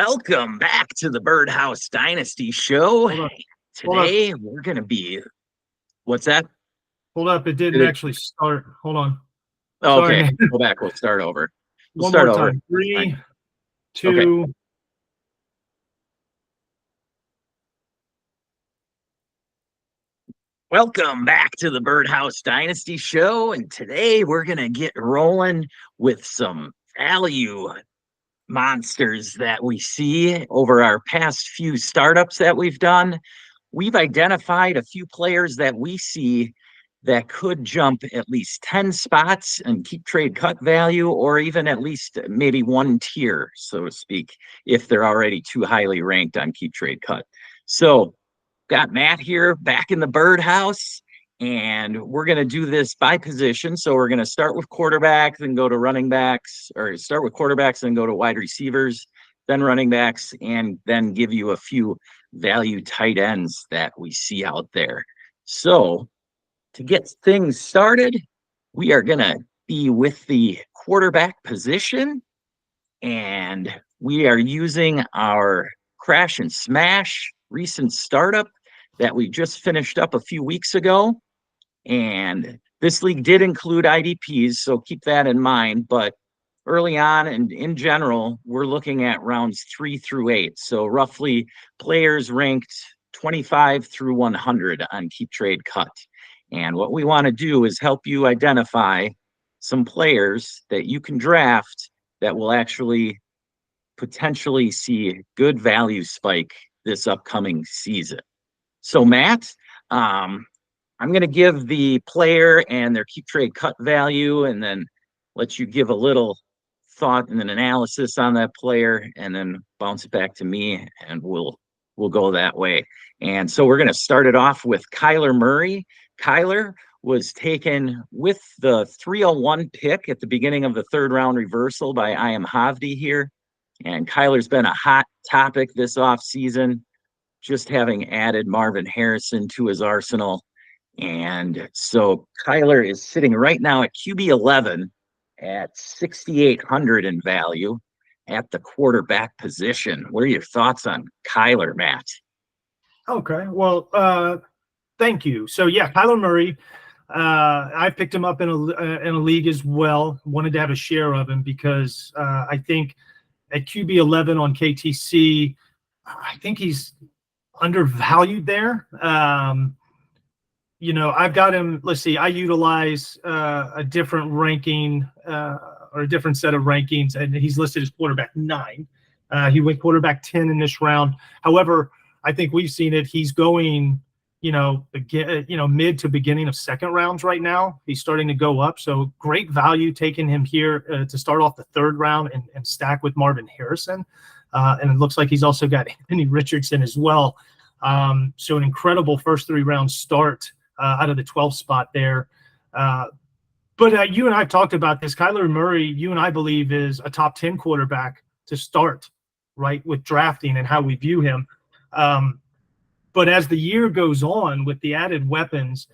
Welcome back to the Birdhouse Dynasty show. Hold up. Hold up. Today we're going to be, what's that? Hold up. It didn't actually start. Hold on. Sorry, Okay, man. go back. We'll start over. We'll One start more over. time. Three, Okay. two. Welcome back to the Birdhouse Dynasty show. And today we're going to get rolling with some value monsters that we see over our past few startups that we've done. We've identified a few players that we see that could jump at least 10 spots and keep trade cut value, or even at least maybe one tier, so to speak, if they're already too highly ranked on keep trade cut. So got Matt here back in the birdhouse, and we're going to do this by position. So we're going to start with quarterbacks, then go to running backs, or start with quarterbacks and go to wide receivers, then running backs, and then give you a few value tight ends that we see out there. So to get things started, we are going to be with the quarterback position, and we are using our Crash and Smash recent startup that we just finished up a few weeks ago. And this league did include IDPs, so keep that in mind. But early on and in general, we're looking at rounds 3 through 8. So roughly players ranked 25 through 100 on keep trade cut. And what we want to do is help you identify some players that you can draft that will actually potentially see good value spike this upcoming season. So Matt, I'm going to give the player and their keep trade cut value, and then let you give a little thought and an analysis on that player, and then bounce it back to me, and we'll go that way. And so we're going to start it off with Kyler Murray. Kyler was taken with the 301 pick at the beginning of the third round reversal by I Am Havdi here. And Kyler's been a hot topic this offseason, just having added Marvin Harrison to his arsenal. And so Kyler is sitting right now at QB 11 at 6,800 in value at the quarterback position. What are your thoughts on Kyler, Matt? Okay. Well, thank you. So yeah, Kyler Murray. I picked him up in a league as well. Wanted to have a share of him because I think at QB 11 on KTC, I think he's undervalued there. I've got him. Let's see. I utilize a different ranking or a different set of rankings, and he's listed as quarterback 9. He went quarterback 10 in this round. However, I think we've seen it. He's going, mid to beginning of second rounds right now. He's starting to go up. So great value taking him here to start off the third round and stack with Marvin Harrison. And it looks like he's also got Anthony Richardson as well. So an incredible first 3 round start out of the 12th spot there. But you and I have talked about this. Kyler Murray, you and I believe, is a top 10 quarterback to start, right, with drafting and how we view him. But as the year goes on, with the added weapons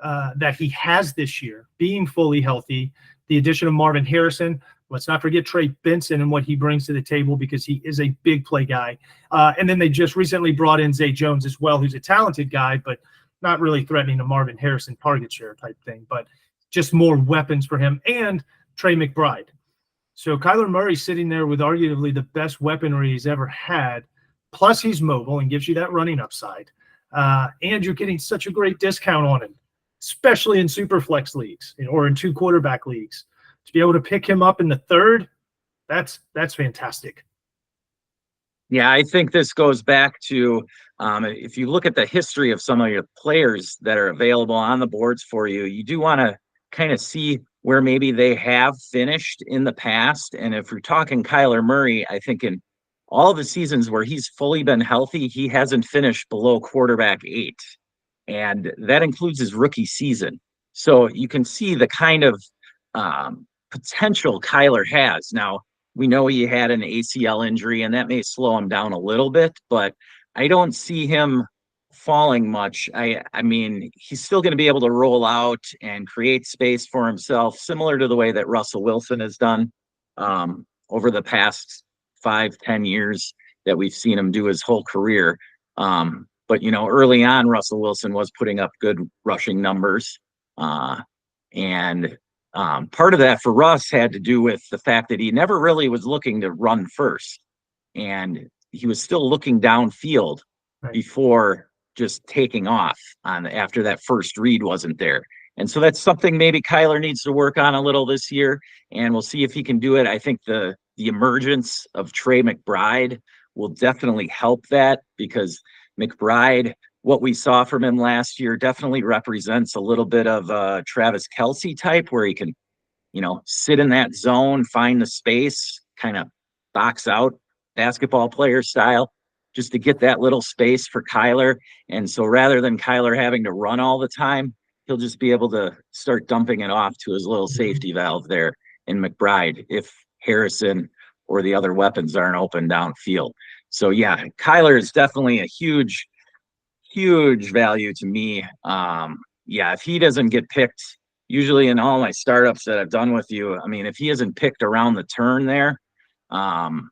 that he has this year, being fully healthy, the addition of Marvin Harrison, let's not forget Trey Benson and what he brings to the table, because he is a big play guy. And then they just recently brought in Zay Jones as well, who's a talented guy, but not really threatening a Marvin Harrison target share type thing, but just more weapons for him, and Trey McBride. So Kyler Murray sitting there with arguably the best weaponry he's ever had. Plus he's mobile and gives you that running upside. And you're getting such a great discount on him, especially in super flex leagues or in 2 quarterback leagues. To be able to pick him up in the third, that's fantastic. Yeah, I think this goes back to if you look at the history of some of your players that are available on the boards for you, you do want to kind of see where maybe they have finished in the past. And if we're talking Kyler Murray, I think in all the seasons where he's fully been healthy, he hasn't finished below quarterback 8. And that includes his rookie season. So you can see the kind of potential Kyler has. Now, we know he had an ACL injury, and that may slow him down a little bit, but I don't see him falling much. I mean, he's still going to be able to roll out and create space for himself, similar to the way that Russell Wilson has done over the past 5-10 years. that we've seen him do his whole career. But, early on, Russell Wilson was putting up good rushing numbers. And part of that for Russ had to do with the fact that he never really was looking to run first. And he was still looking downfield before just taking off after that first read wasn't there. And so that's something maybe Kyler needs to work on a little this year, and we'll see if he can do it. I think the emergence of Trey McBride will definitely help that, because McBride, what we saw from him last year, definitely represents a little bit of a Travis Kelce type, where he can, sit in that zone, find the space, kind of box out basketball player style, just to get that little space for Kyler. And so rather than Kyler having to run all the time, he'll just be able to start dumping it off to his little safety valve there in McBride if Harrison or the other weapons aren't open downfield. So yeah, Kyler is definitely a huge value to me. If he doesn't get picked, usually in all my startups that I've done with you, I mean, if he isn't picked around the turn there, I'm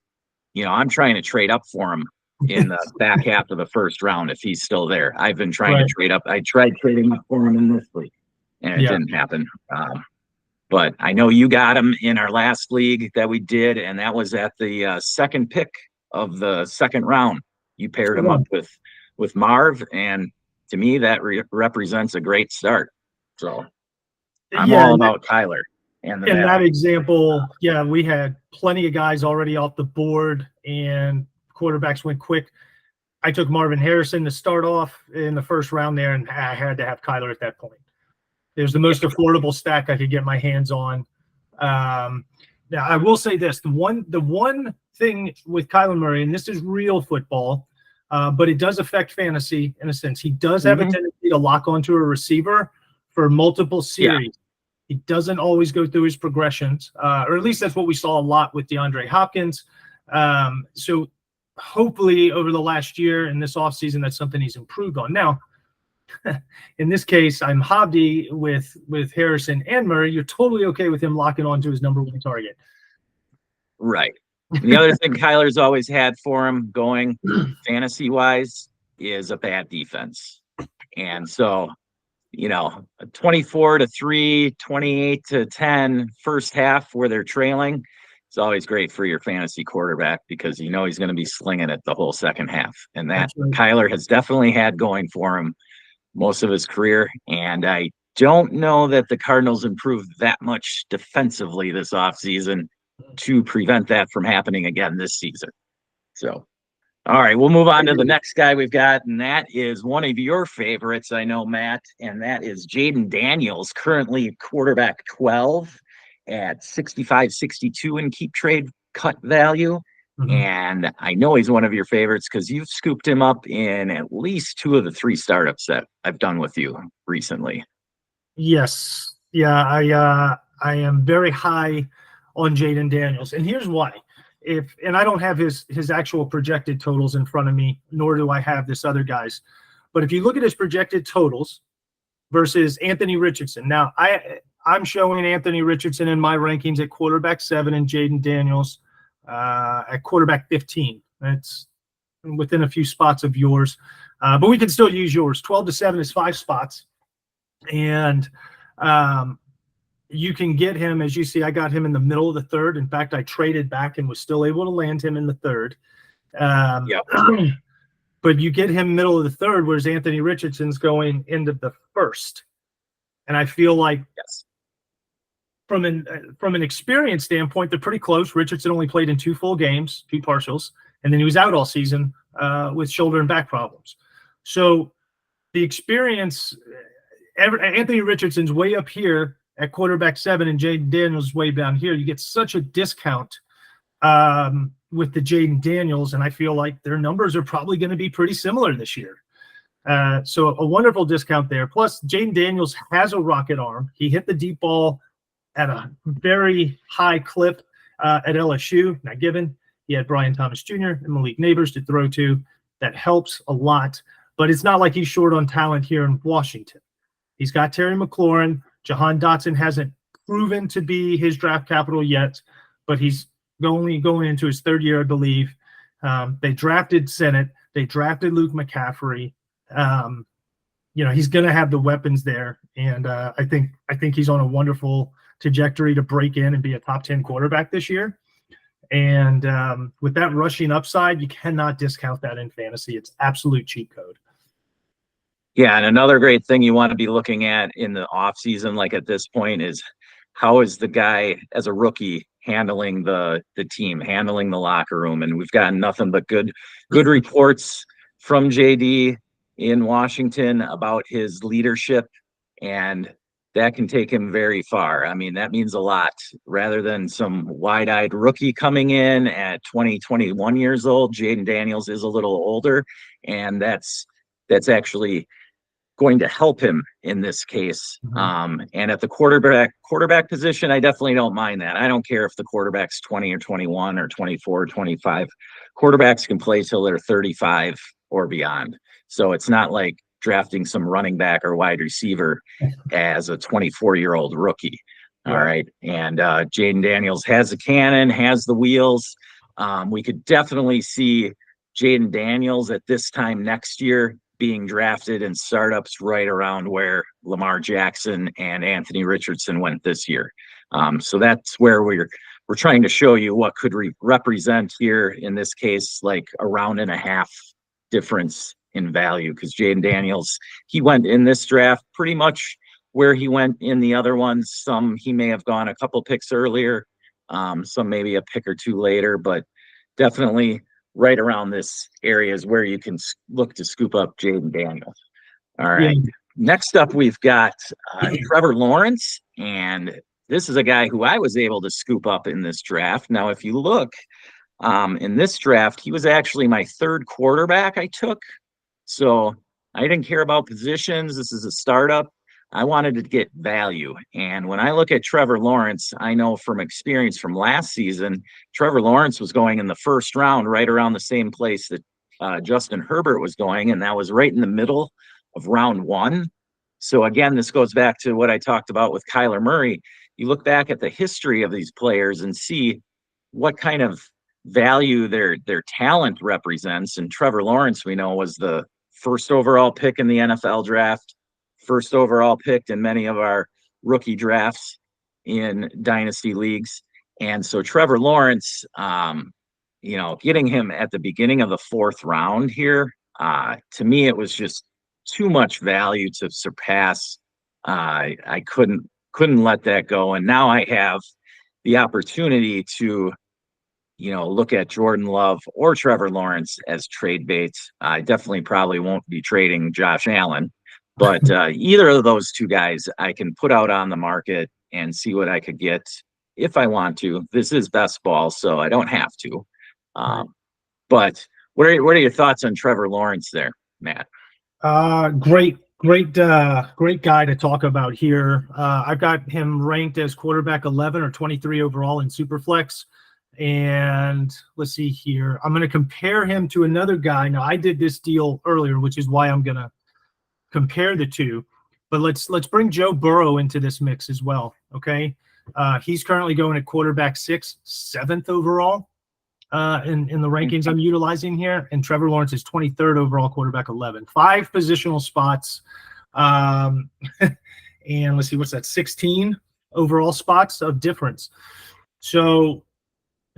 trying to trade up for him in the back half of the first round if he's still there. I've been trying to trade up. I tried trading up for him in this league, and it didn't happen. But I know you got him in our last league that we did, and that was at the second pick of the second round. You paired him up with Marv, and to me, that represents a great start. So I'm all about Kyler. And in that example, we had plenty of guys already off the board, and quarterbacks went quick. I took Marvin Harrison to start off in the first round there, and I had to have Kyler at that point. It was the most affordable stack I could get my hands on. Now, I will say this: the one thing with Kyler Murray, and this is real football, but it does affect fantasy in a sense. He does have a tendency to lock onto a receiver for multiple series. Yeah. He doesn't always go through his progressions, or at least that's what we saw a lot with DeAndre Hopkins. So hopefully over the last year and this offseason, that's something he's improved on. Now, in this case, I'm hobby with Harrison and Murray. You're totally okay with him locking on to his number one target. Right. The other thing Kyler's always had for him going fantasy-wise is a bad defense. And so, 24-3, 28-10 first half where they're trailing, it's always great for your fantasy quarterback, because he's going to be slinging it the whole second half. And that Kyler has definitely had going for him most of his career. And I don't know that the Cardinals improved that much defensively this offseason to prevent that from happening again this season. So, all right, we'll move on to the next guy we've got, and that is one of your favorites, I know, Matt, and that is Jaden Daniels, currently quarterback 12 at 65-62 in keep trade cut value. And I know he's one of your favorites because you've scooped him up in at least 2 of the 3 startups that I've done with you recently. Yes. Yeah, I am very high on Jaden Daniels. And here's why. And I don't have his actual projected totals in front of me, nor do I have this other guy's. But if you look at his projected totals versus Anthony Richardson. Now, I'm showing Anthony Richardson in my rankings at quarterback 7 and Jaden Daniels at quarterback 15. That's within a few spots of yours. But we can still use yours. 12-7 is 5 spots. And you can get him, as you see, I got him in the middle of the third. In fact, I traded back and was still able to land him in the third. But you get him middle of the third, whereas Anthony Richardson's going into the first. And I feel like from an experience standpoint, they're pretty close. Richardson only played in 2 full games, 2 partials, and then he was out all season with shoulder and back problems. So the experience, Anthony Richardson's way up here at quarterback 7 and Jaden Daniels way down here. You get such a discount with the Jaden Daniels, and I feel like their numbers are probably going to be pretty similar this year. So a wonderful discount there. Plus, Jaden Daniels has a rocket arm. He hit the deep ball at a very high clip at LSU. Now, given he had Brian Thomas Jr. and Malik Neighbors to throw to, that helps a lot. But it's not like he's short on talent here in Washington. He's got Terry McLaurin. Jahan Dotson hasn't proven to be his draft capital yet, but he's only going into his 3rd year, I believe. They drafted Sennett. They drafted Luke McCaffrey. He's going to have the weapons there, and I think he's on a wonderful trajectory to break in and be a top 10 quarterback this year. And with that rushing upside, you cannot discount that in fantasy. It's absolute cheat code. Yeah, and another great thing you want to be looking at in the offseason, like at this point, is how is the guy as a rookie handling the team, handling the locker room. And we've gotten nothing but good reports from JD in Washington about his leadership, and that can take him very far. I mean, that means a lot. Rather than some wide-eyed rookie coming in at 20, 21 years old, Jaden Daniels is a little older, and that's actually going to help him in this case. And at the quarterback position, I definitely don't mind that. I don't care if the quarterback's 20 or 21 or 24 or 25. Quarterbacks can play till they're 35 or beyond. So it's not like drafting some running back or wide receiver as a 24-year-old rookie. All right. And Jaden Daniels has a cannon, has the wheels. We could definitely see Jaden Daniels at this time next year being drafted in startups right around where Lamar Jackson and Anthony Richardson went this year. So that's where we're trying to show you what could represent here in this case, like a round and a half difference in value, because Jaden Daniels, he went in this draft pretty much where he went in the other ones. Some he may have gone a couple picks earlier, some maybe a pick or two later, but definitely right around this area is where you can look to scoop up Jaden Daniels. All right. Yeah. Next up, we've got Trevor Lawrence, and this is a guy who I was able to scoop up in this draft. Now, if you look in this draft, he was actually my third quarterback I took. So I didn't care about positions. This is a startup. I wanted to get value. And when I look at Trevor Lawrence, I know from experience from last season, Trevor Lawrence was going in the first round, right around the same place that Justin Herbert was going. And that was right in the middle of round one. So again, this goes back to what I talked about with Kyler Murray. You look back at the history of these players and see what kind of value their talent represents. And Trevor Lawrence, we know, was the first overall pick in the NFL draft, first overall pick in many of our rookie drafts in dynasty leagues. And so Trevor Lawrence, getting him at the beginning of the fourth round here, to me, it was just too much value to surpass. I couldn't let that go. And now I have the opportunity to, look at Jordan Love or Trevor Lawrence as trade baits. I definitely probably won't be trading Josh Allen. But either of those two guys I can put out on the market and see what I could get if I want to. This is best ball, so I don't have to. But what are your thoughts on Trevor Lawrence there, Matt? Great guy to talk about here. I've got him ranked as quarterback 11 or 23 overall in Superflex. And let's see here. I'm going to compare him to another guy. Now, I did this deal earlier, which is why I'm going to compare the two, but let's bring Joe Burrow into this mix as well. Okay. He's currently going at quarterback 6, 7th overall in the rankings I'm utilizing here. And Trevor Lawrence is 23rd overall, quarterback 11, 5 positional spots. And let's see, what's that? 16 overall spots of difference. So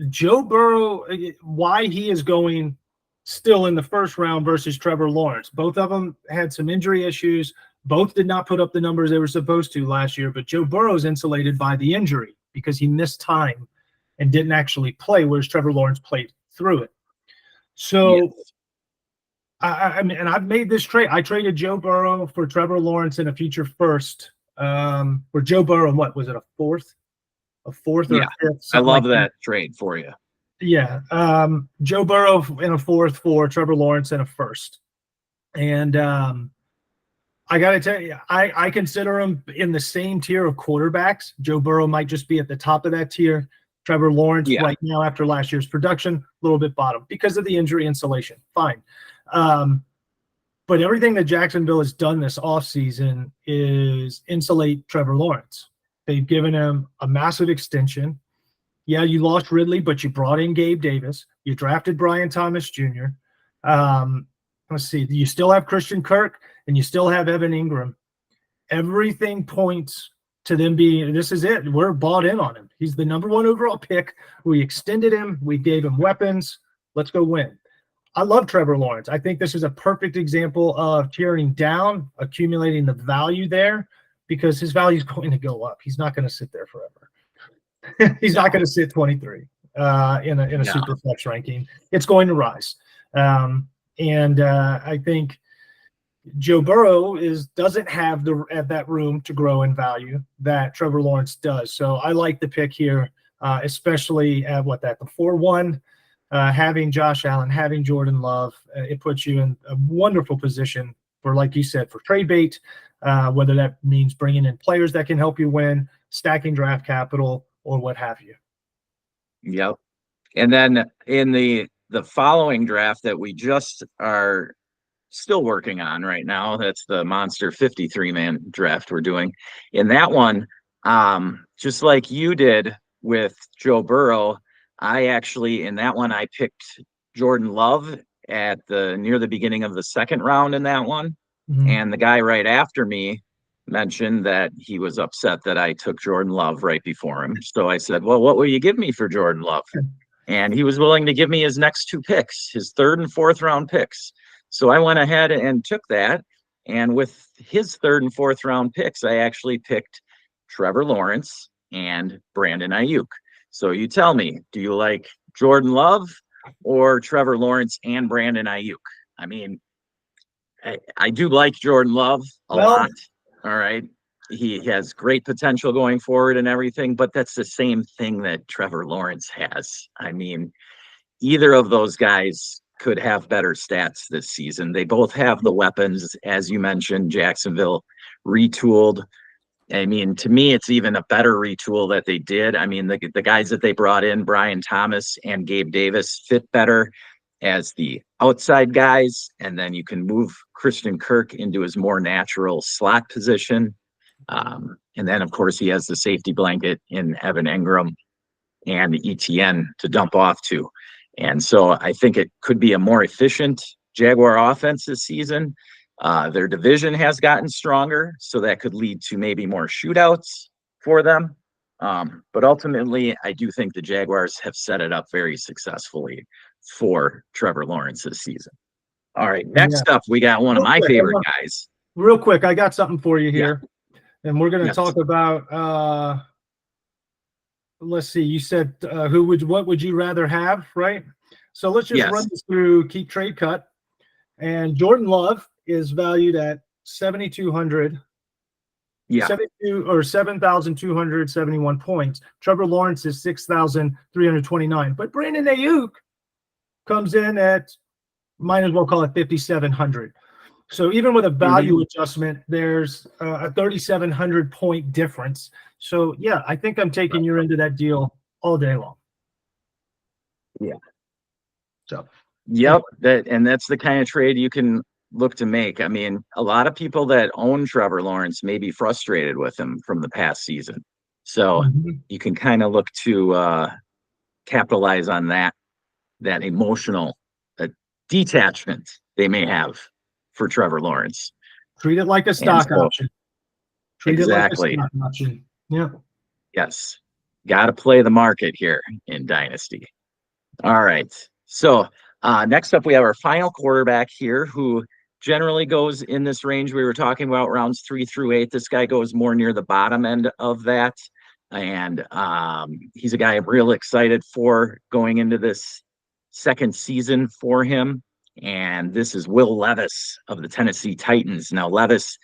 Joe Burrow, why he is going still in the first round versus Trevor Lawrence. Both of them had some injury issues. Both did not put up the numbers they were supposed to last year, but Joe Burrow's insulated by the injury because he missed time and didn't actually play, whereas Trevor Lawrence played through it. So, yes. I mean, and I've made this trade. I traded Joe Burrow for Trevor Lawrence in a future first. For Joe Burrow, what was it, a fourth or a fifth? I love that trade for you. Yeah. Joe Burrow in a fourth for Trevor Lawrence in a first. And I got to tell you, I consider him in the same tier of quarterbacks. Joe Burrow might just be at the top of that tier. Trevor Lawrence right now, after last year's production, a little bit bottom because of the injury insulation. Fine. But everything that Jacksonville has done this offseason is insulate Trevor Lawrence. They've given him a massive extension. Yeah, you lost Ridley, but you brought in Gabe Davis. You drafted Brian Thomas Jr. Let's see. You still have Christian Kirk, and you still have Evan Ingram. Everything points to them being, this is it. We're bought in on him. He's the number 1 overall pick. We extended him. We gave him weapons. Let's go win. I love Trevor Lawrence. I think this is a perfect example of tearing down, accumulating the value there, because his value is going to go up. He's not going to sit there forever. He's not going to sit 23 in a super flex ranking. It's going to rise. I think Joe Burrow doesn't have that room to grow in value that Trevor Lawrence does. So I like the pick here, especially at the 4-1. Having Josh Allen, having Jordan Love, it puts you in a wonderful position for, like you said, for trade bait, whether that means bringing in players that can help you win, stacking draft capital, or what have you. Yep. And then in the following draft that we just are still working on right now, that's the Monster 53-man draft we're doing. In that one, just like you did with Joe Burrow, in that one, I picked Jordan Love at near the beginning of the second round in that one. Mm-hmm. And the guy right after me mentioned that he was upset that I took Jordan Love right before him. So I said, well, what will you give me for Jordan Love? And he was willing to give me his next 2 picks, his 3rd and 4th round picks. So I went ahead and took that. And with his 3rd and 4th round picks, I actually picked Trevor Lawrence and Brandon Ayuk. So you tell me, do you like Jordan Love or Trevor Lawrence and Brandon Ayuk? I mean, I do like Jordan Love a lot. All right. He has great potential going forward and everything, but that's the same thing that Trevor Lawrence has. I mean, either of those guys could have better stats this season. They both have the weapons, as you mentioned. Jacksonville retooled. I mean, to me, it's even a better retool that they did. I mean, the guys that they brought in, Brian Thomas and Gabe Davis, fit better as the outside guys. And then you can move Christian Kirk into his more natural slot position. And then, of course, he has the safety blanket in Evan Ingram and ETN to dump off to. And so I think it could be a more efficient Jaguar offense this season. Their division has gotten stronger, so that could lead to maybe more shootouts for them. But ultimately, I do think the Jaguars have set it up very successfully for Trevor Lawrence this season. All right, next up, we got one of my favorite guys. Real quick, I got something for you here. And we're going to talk about, let's see, you said what would you rather have, right? So let's just run this through Keep Trade Cut. And Jordan Love is valued at 7,200. Yeah. 7,271 points. Trevor Lawrence is 6,329. But Brandon Ayuk comes in at, might as well call it 5,700. So even with a value adjustment, there's a 3,700 point difference. So yeah, I think I'm taking you into that deal all day long. Yeah. So. Yep. That's the kind of trade you can look to make. I mean, a lot of people that own Trevor Lawrence may be frustrated with him from the past season. So you can kind of look to capitalize on that emotional detachment they may have for Trevor Lawrence. Treat it like a stock option. Treat it like a stock option. Yeah. Yes. Got to play the market here in Dynasty. All right. So next up, we have our final quarterback here who generally goes in this range we were talking about, rounds 3 through 8. This guy goes more near the bottom end of that. And he's a guy I'm real excited for going into this second season for him. And this is Will Levis of the Tennessee Titans. Now, Levis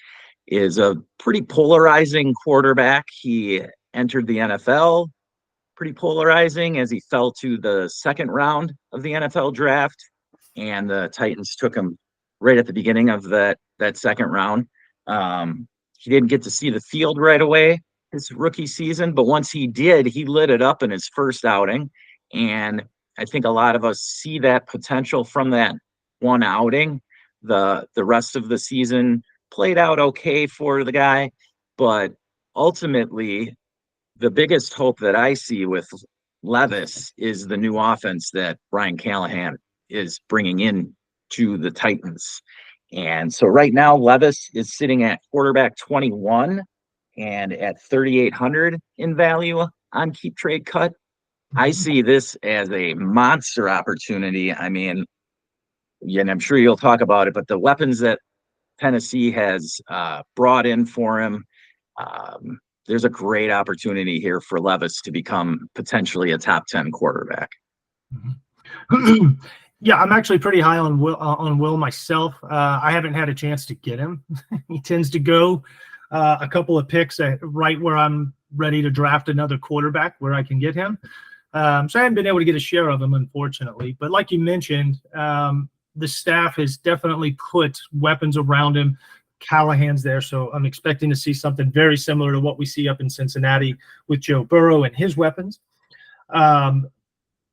is a pretty polarizing quarterback. He entered the NFL pretty polarizing as he fell to the second round of the NFL draft. And the Titans took him right at the beginning of that second round. He didn't get to see the field right away his rookie season, but once he did, he lit it up in his first outing. And I think a lot of us see that potential from that one outing. The rest of the season played out okay for the guy, but ultimately the biggest hope that I see with Levis is the new offense that Brian Callahan is bringing in to the Titans. And so right now, Levis is sitting at quarterback 21 and at 3,800 in value on Keep Trade Cut. I see this as a monster opportunity. I mean, yeah, and I'm sure you'll talk about it, but the weapons that Tennessee has brought in for him, there's a great opportunity here for Levis to become potentially a top 10 quarterback. Yeah, I'm actually pretty high on Will myself. I haven't had a chance to get him. He tends to go a couple of picks right where I'm ready to draft another quarterback where I can get him. So I haven't been able to get a share of him, unfortunately. But like you mentioned, the staff has definitely put weapons around him. Callahan's there, so I'm expecting to see something very similar to what we see up in Cincinnati with Joe Burrow and his weapons.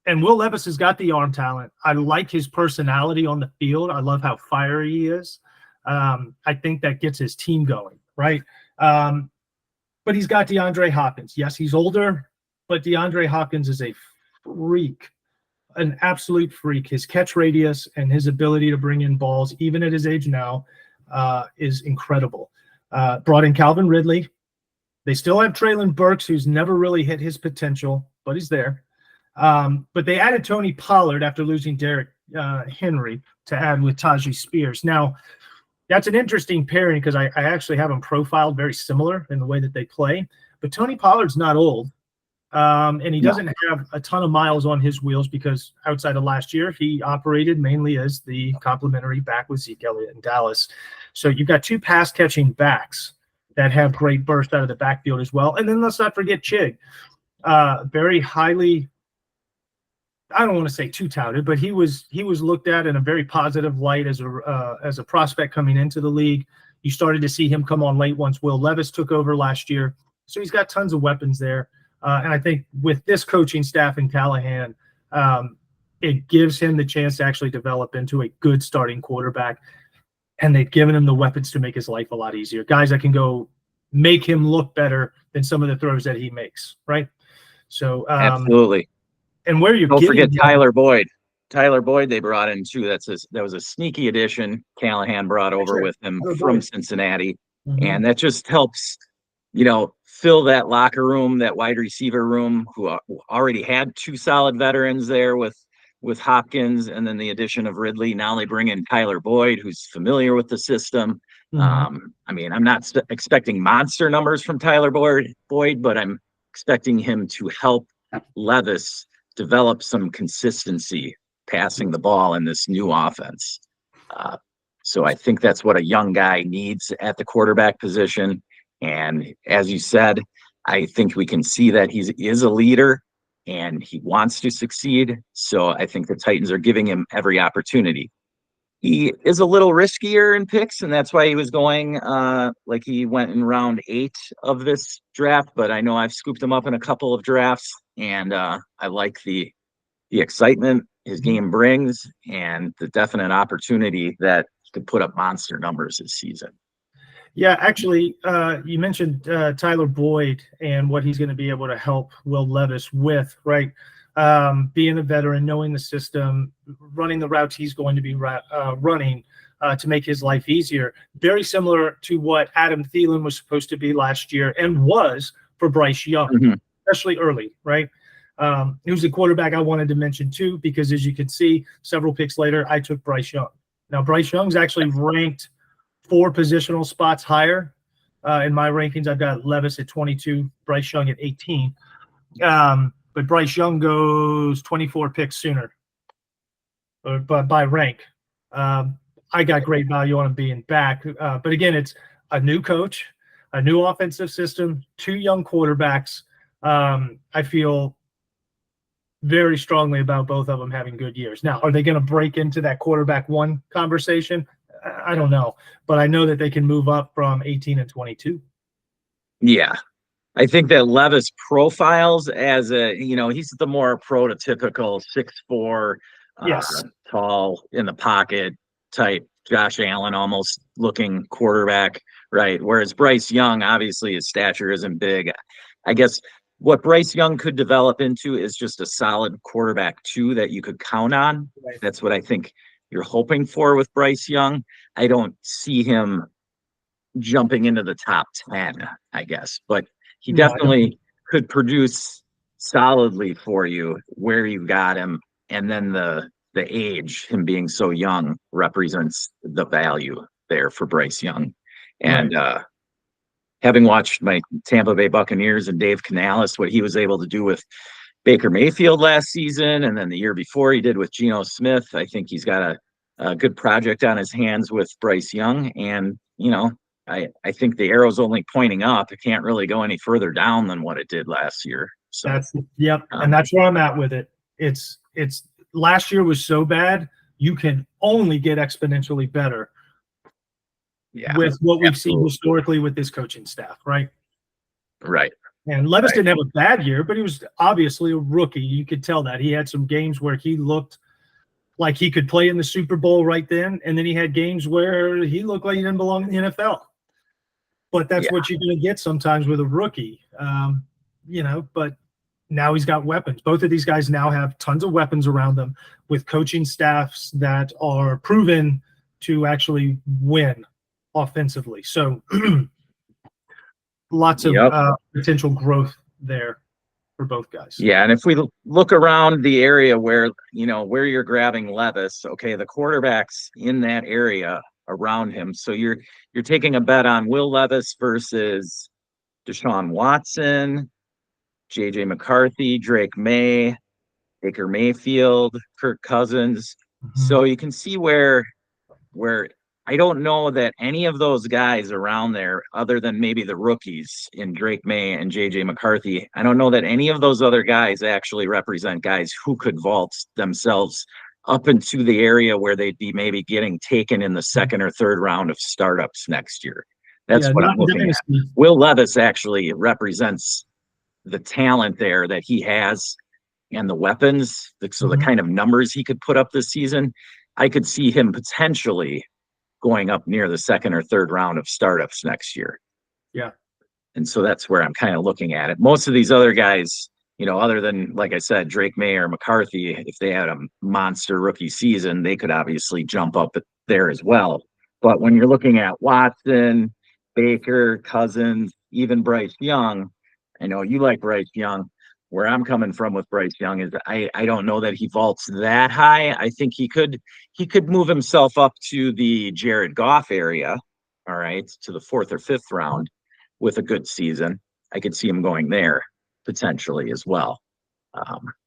And Will Levis has got the arm talent. I like his personality on the field. I love how fiery he is. I think that gets his team going, right? But he's got DeAndre Hopkins. Yes, he's older, but DeAndre Hopkins is a freak, an absolute freak. His catch radius and his ability to bring in balls, even at his age now, is incredible. Brought in Calvin Ridley. They still have Treylon Burks, who's never really hit his potential, but he's there. But they added Tony Pollard after losing Derrick Henry to add with Tajee Spears. Now, that's an interesting pairing because I actually have them profiled very similar in the way that they play. But Tony Pollard's not old, and he doesn't have a ton of miles on his wheels because outside of last year, he operated mainly as the complementary back with Zeke Elliott in Dallas. So you've got two pass-catching backs that have great burst out of the backfield as well. And then let's not forget Chig. Very highly, I don't want to say too touted, but he was looked at in a very positive light as a prospect coming into the league. You started to see him come on late once Will Levis took over last year. So he's got tons of weapons there. And I think with this coaching staff in Callahan, it gives him the chance to actually develop into a good starting quarterback. And they've given him the weapons to make his life a lot easier. Guys that can go make him look better than some of the throws that he makes, right? So absolutely. And where you're don't forget him, Tyler Boyd. Tyler Boyd they brought in too. That was a sneaky addition Callahan brought over with him from Cincinnati. And that just helps, fill that locker room, that wide receiver room, who already had two solid veterans there with Hopkins and then the addition of Ridley. Now they bring in Tyler Boyd, who's familiar with the system. I mean, I'm not expecting monster numbers from Tyler Boyd, but I'm expecting him to help Levis develop some consistency passing the ball in this new offense. So I think that's what a young guy needs at the quarterback position. And as you said, I think we can see that he is a leader and he wants to succeed. So I think the Titans are giving him every opportunity. He is a little riskier in picks, and that's why he was going like he went in round 8 of this draft. But I know I've scooped him up in a couple of drafts, and I like the excitement his game brings and the definite opportunity that he could put up monster numbers this season. Yeah, actually, you mentioned Tyler Boyd and what he's going to be able to help Will Levis with, right? Being a veteran, knowing the system, running the routes he's going to be running to make his life easier. Very similar to what Adam Thielen was supposed to be last year and was for Bryce Young, especially early, right? He was a quarterback I wanted to mention too, because as you can see, several picks later, I took Bryce Young. Now, Bryce Young's actually ranked 4 positional spots higher in my rankings. I've got Levis at 22, Bryce Young at 18. But Bryce Young goes 24 picks sooner, but by rank. I got great value on him being back. But again, it's a new coach, a new offensive system, 2 young quarterbacks. I feel very strongly about both of them having good years. Now, are they going to break into that quarterback 1 conversation? I don't know, but I know that they can move up from 18 and 22. Yeah. I think that Levis profiles as he's the more prototypical 6'4", tall in the pocket type, Josh Allen almost looking quarterback, right? Whereas Bryce Young, obviously his stature isn't big. I guess what Bryce Young could develop into is just a solid quarterback 2 that you could count on. Right. That's what I think you're hoping for with Bryce Young. I don't see him jumping into the top 10, I guess, but he definitely could produce solidly for you where you got him. And then the age, him being so young, represents the value there for Bryce Young. And having watched my Tampa Bay Buccaneers and Dave Canales, what he was able to do with Baker Mayfield last season, and then the year before he did with Geno Smith, I think he's got a good project on his hands with Bryce Young. And, you know, I think the arrow's only pointing up. It can't really go any further down than what it did last year. So and that's where I'm at with it. It's last year was so bad, you can only get exponentially better with what we've seen historically with this coaching staff, right? Right. And Levis didn't have a bad year, but he was obviously a rookie. You could tell that. He had some games where he looked like he could play in the Super Bowl right then, and then he had games where he looked like he didn't belong in the NFL. But that's what you're going to get sometimes with a rookie, you know, but now he's got weapons. Both of these guys now have tons of weapons around them with coaching staffs that are proven to actually win offensively. So lots of potential growth there for both guys. Yeah, and if we look around the area where, you know, where you're grabbing Levis, okay, the quarterbacks in that area around him. So you're taking a bet on Will Levis versus Deshaun Watson, JJ McCarthy, Drake May, Baker Mayfield, Kirk Cousins. So you can see where I don't know that any of those guys around there, other than maybe the rookies in Drake May and JJ McCarthy, I don't know that any of those other guys actually represent guys who could vault themselves up into the area where they'd be maybe getting taken in the second or third round of startups next year. That's what I'm looking at. Will Levis actually represents the talent there that he has and the weapons. So the kind of numbers he could put up this season, I could see him potentially going up near the second or third round of startups next year. Yeah. And so that's where I'm kind of looking at it. Most of these other guys, you know, other than, like I said, Drake May or McCarthy, if they had a monster rookie season, they could obviously jump up there as well. But when you're looking at Watson, Baker, Cousins, even Bryce Young, I know you like Bryce Young. Where I'm coming from with Bryce Young is I don't know that he vaults that high. I think he could move himself up to the Jared Goff area, all right, to the 4th or 5th round with a good season. I could see him going there potentially as well.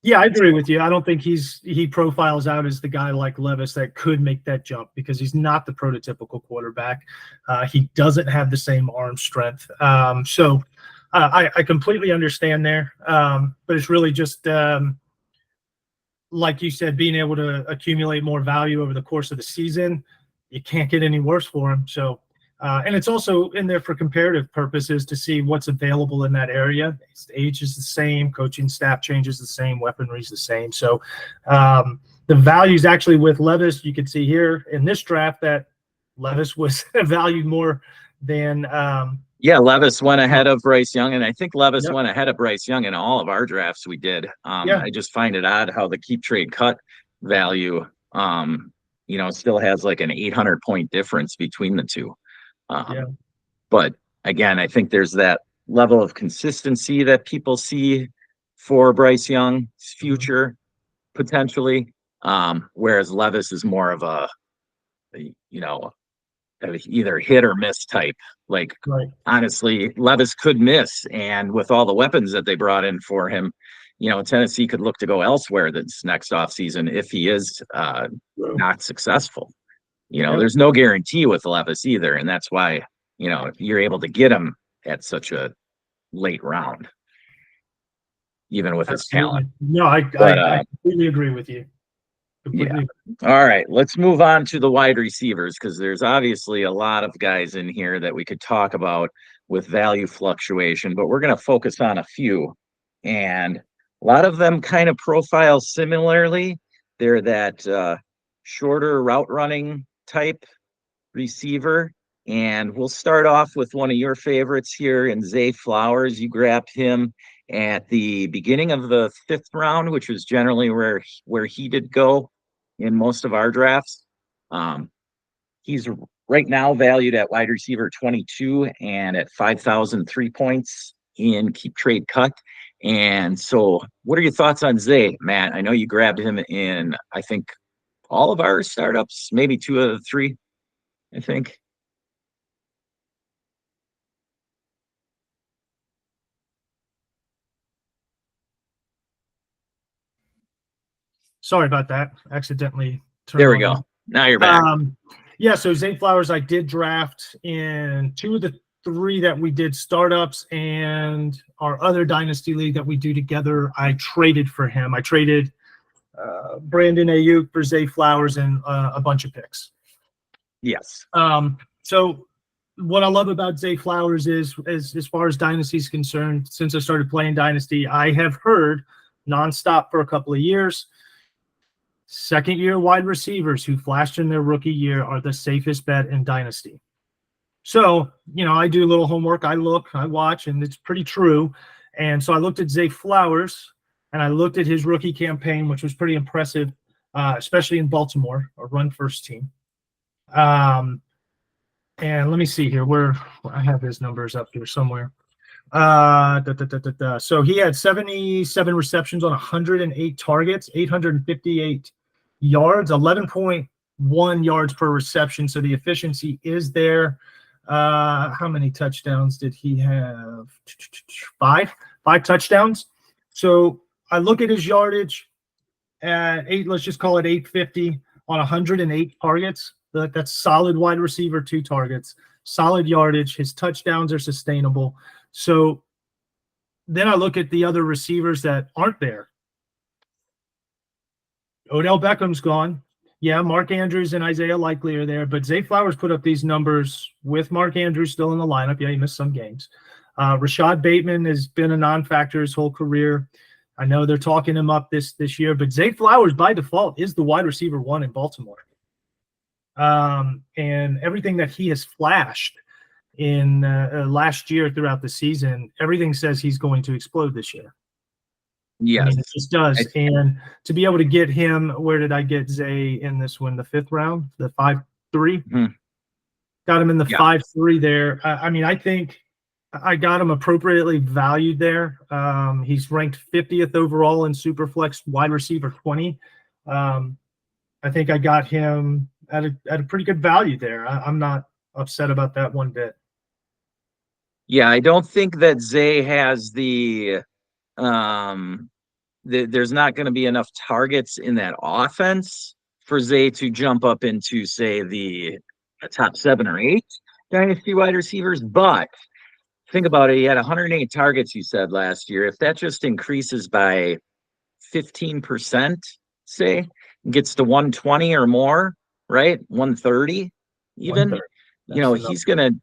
Yeah, I agree with you. I don't think he profiles out as the guy like Levis that could make that jump because he's not the prototypical quarterback. He doesn't have the same arm strength. So I completely understand there, but it's really just like you said, being able to accumulate more value over the course of the season. You can't get any worse for him. So, and it's also in there for comparative purposes to see what's available in that area. His age is the same, coaching staff changes the same, weaponry is the same. So the values actually with Levis, you can see here in this draft that Levis was valued more than Levis went ahead of Bryce Young, and I think Levis went ahead of Bryce Young in all of our drafts we did. I just find it odd how the keep trade cut value, still has like an 800-point difference between the two. But again, I think there's that level of consistency that people see for Bryce Young's future potentially, whereas Levis is more of a either hit or miss type. Like, honestly, Levis could miss. And with all the weapons that they brought in for him, Tennessee could look to go elsewhere this next offseason if he is not successful. There's no guarantee with Levis either. And that's why, you're able to get him at such a late round, even with his talent. No, I completely agree with you. All right, let's move on to the wide receivers because there's obviously a lot of guys in here that we could talk about with value fluctuation, but we're going to focus on a few. And a lot of them kind of profile similarly. They're that shorter route running type receiver. And we'll start off with one of your favorites here in Zay Flowers. You grabbed him at the beginning of the 5th round, which was generally where he did go in most of our drafts. He's right now valued at wide receiver 22 and at 5,003 points in keep trade cut. And so, what are your thoughts on Zay, Matt? I know you grabbed him in, I think, all of our startups, maybe 2 of the 3, I think. Sorry about that. Accidentally turned There we on go. mute. Now you're back. Yeah, so Zay Flowers, I did draft in 2 of the 3 that we did startups, and our other dynasty league that we do together, I traded for him. I traded Brandon Ayuk for Zay Flowers and a bunch of picks. Yes. So what I love about Zay Flowers is, as far as dynasty is concerned, since I started playing dynasty, I have heard nonstop for a couple of years, second-year wide receivers who flashed in their rookie year are the safest bet in dynasty. So, I do a little homework. I look, I watch, and it's pretty true. And so I looked at Zay Flowers, and I looked at his rookie campaign, which was pretty impressive, especially in Baltimore, a run-first team. And let me see here where I have his numbers up here somewhere. So he had 77 receptions on 108 targets, 858 yards, 11.1 yards per reception. So the efficiency is there. How many touchdowns did he have? 5 touchdowns. So I look at his yardage at 8, let's just call it 850 on 108 targets. That's solid wide receiver, 2 targets, solid yardage. His touchdowns are sustainable. So then I look at the other receivers that aren't there. Odell Beckham's gone. Yeah, Mark Andrews and Isaiah Likely are there, but Zay Flowers put up these numbers with Mark Andrews still in the lineup. Yeah, he missed some games. Rashad Bateman has been a non-factor his whole career. I know they're talking him up this year, but Zay Flowers by default is the wide receiver 1 in Baltimore. And everything that he has flashed in last year throughout the season, everything says he's going to explode this year. Yes. I mean, it just does. And to be able to get him, where did I get Zay in this one? The 5th round, the 5-3. Mm-hmm. Got him in the 5-3 there. I mean, I think I got him appropriately valued there. He's ranked 50th overall in Superflex wide receiver 20. I think I got him at a pretty good value there. I'm not upset about that one bit. Yeah, I don't think that Zay has there's not going to be enough targets in that offense for Zay to jump up into, say, the top 7 or 8 dynasty wide receivers. But think about it. He had 108 targets, you said, last year. If that just increases by 15%, say, gets to 120 or more, right? 130 even, 130. He's going to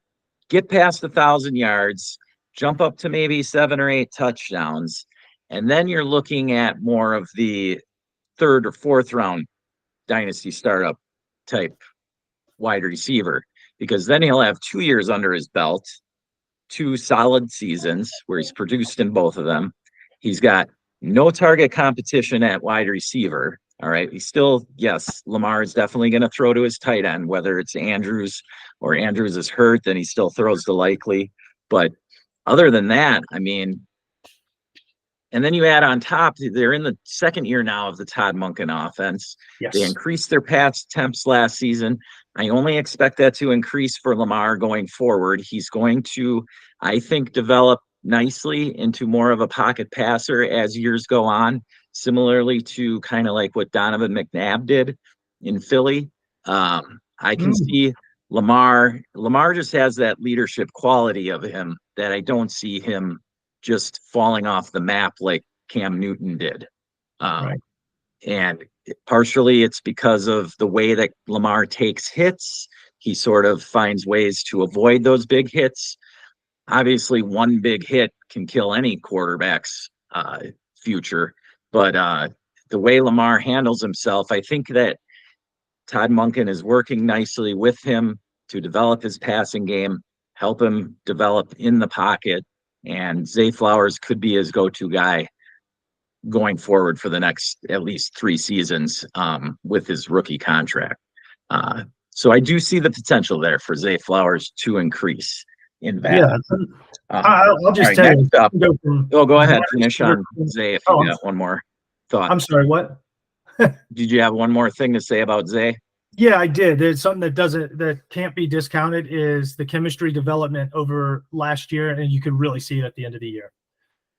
get past 1,000 yards, jump up to maybe 7 or 8 touchdowns. And then you're looking at more of the 3rd or 4th round dynasty startup type wide receiver, because then he'll have 2 years under his belt, 2 solid seasons where he's produced in both of them. He's got no target competition at wide receiver. All right. He's still, yes, Lamar is definitely going to throw to his tight end, whether it's Andrews or Andrews is hurt, then he still throws to Likely. But other than that, I mean, and then you add on top, they're in the 2nd year now of the Todd Monken offense. Yes. They increased their pass attempts last season. I only expect that to increase for Lamar going forward. He's going to, I think, develop nicely into more of a pocket passer as years go on, similarly to kind of like what Donovan McNabb did in Philly. I can see Lamar just has that leadership quality of him that I don't see him just falling off the map like Cam Newton did. Right. And partially it's because of the way that Lamar takes hits. He sort of finds ways to avoid those big hits. Obviously, one big hit can kill any quarterback's future. But the way Lamar handles himself, I think that Todd Monken is working nicely with him to develop his passing game, help him develop in the pocket. and Zay Flowers could be his go-to guy going forward for the next at least 3 seasons with his rookie contract. So I do see the potential there for Zay Flowers to increase in value. Yeah, I'll just tell you. Next up, go ahead. Finish on Zay if you got one more thought. I'm sorry, what? Did you have one more thing to say about Zay? Yeah, I did. There's something that can't be discounted is the chemistry development over last year, and you could really see it at the end of the year.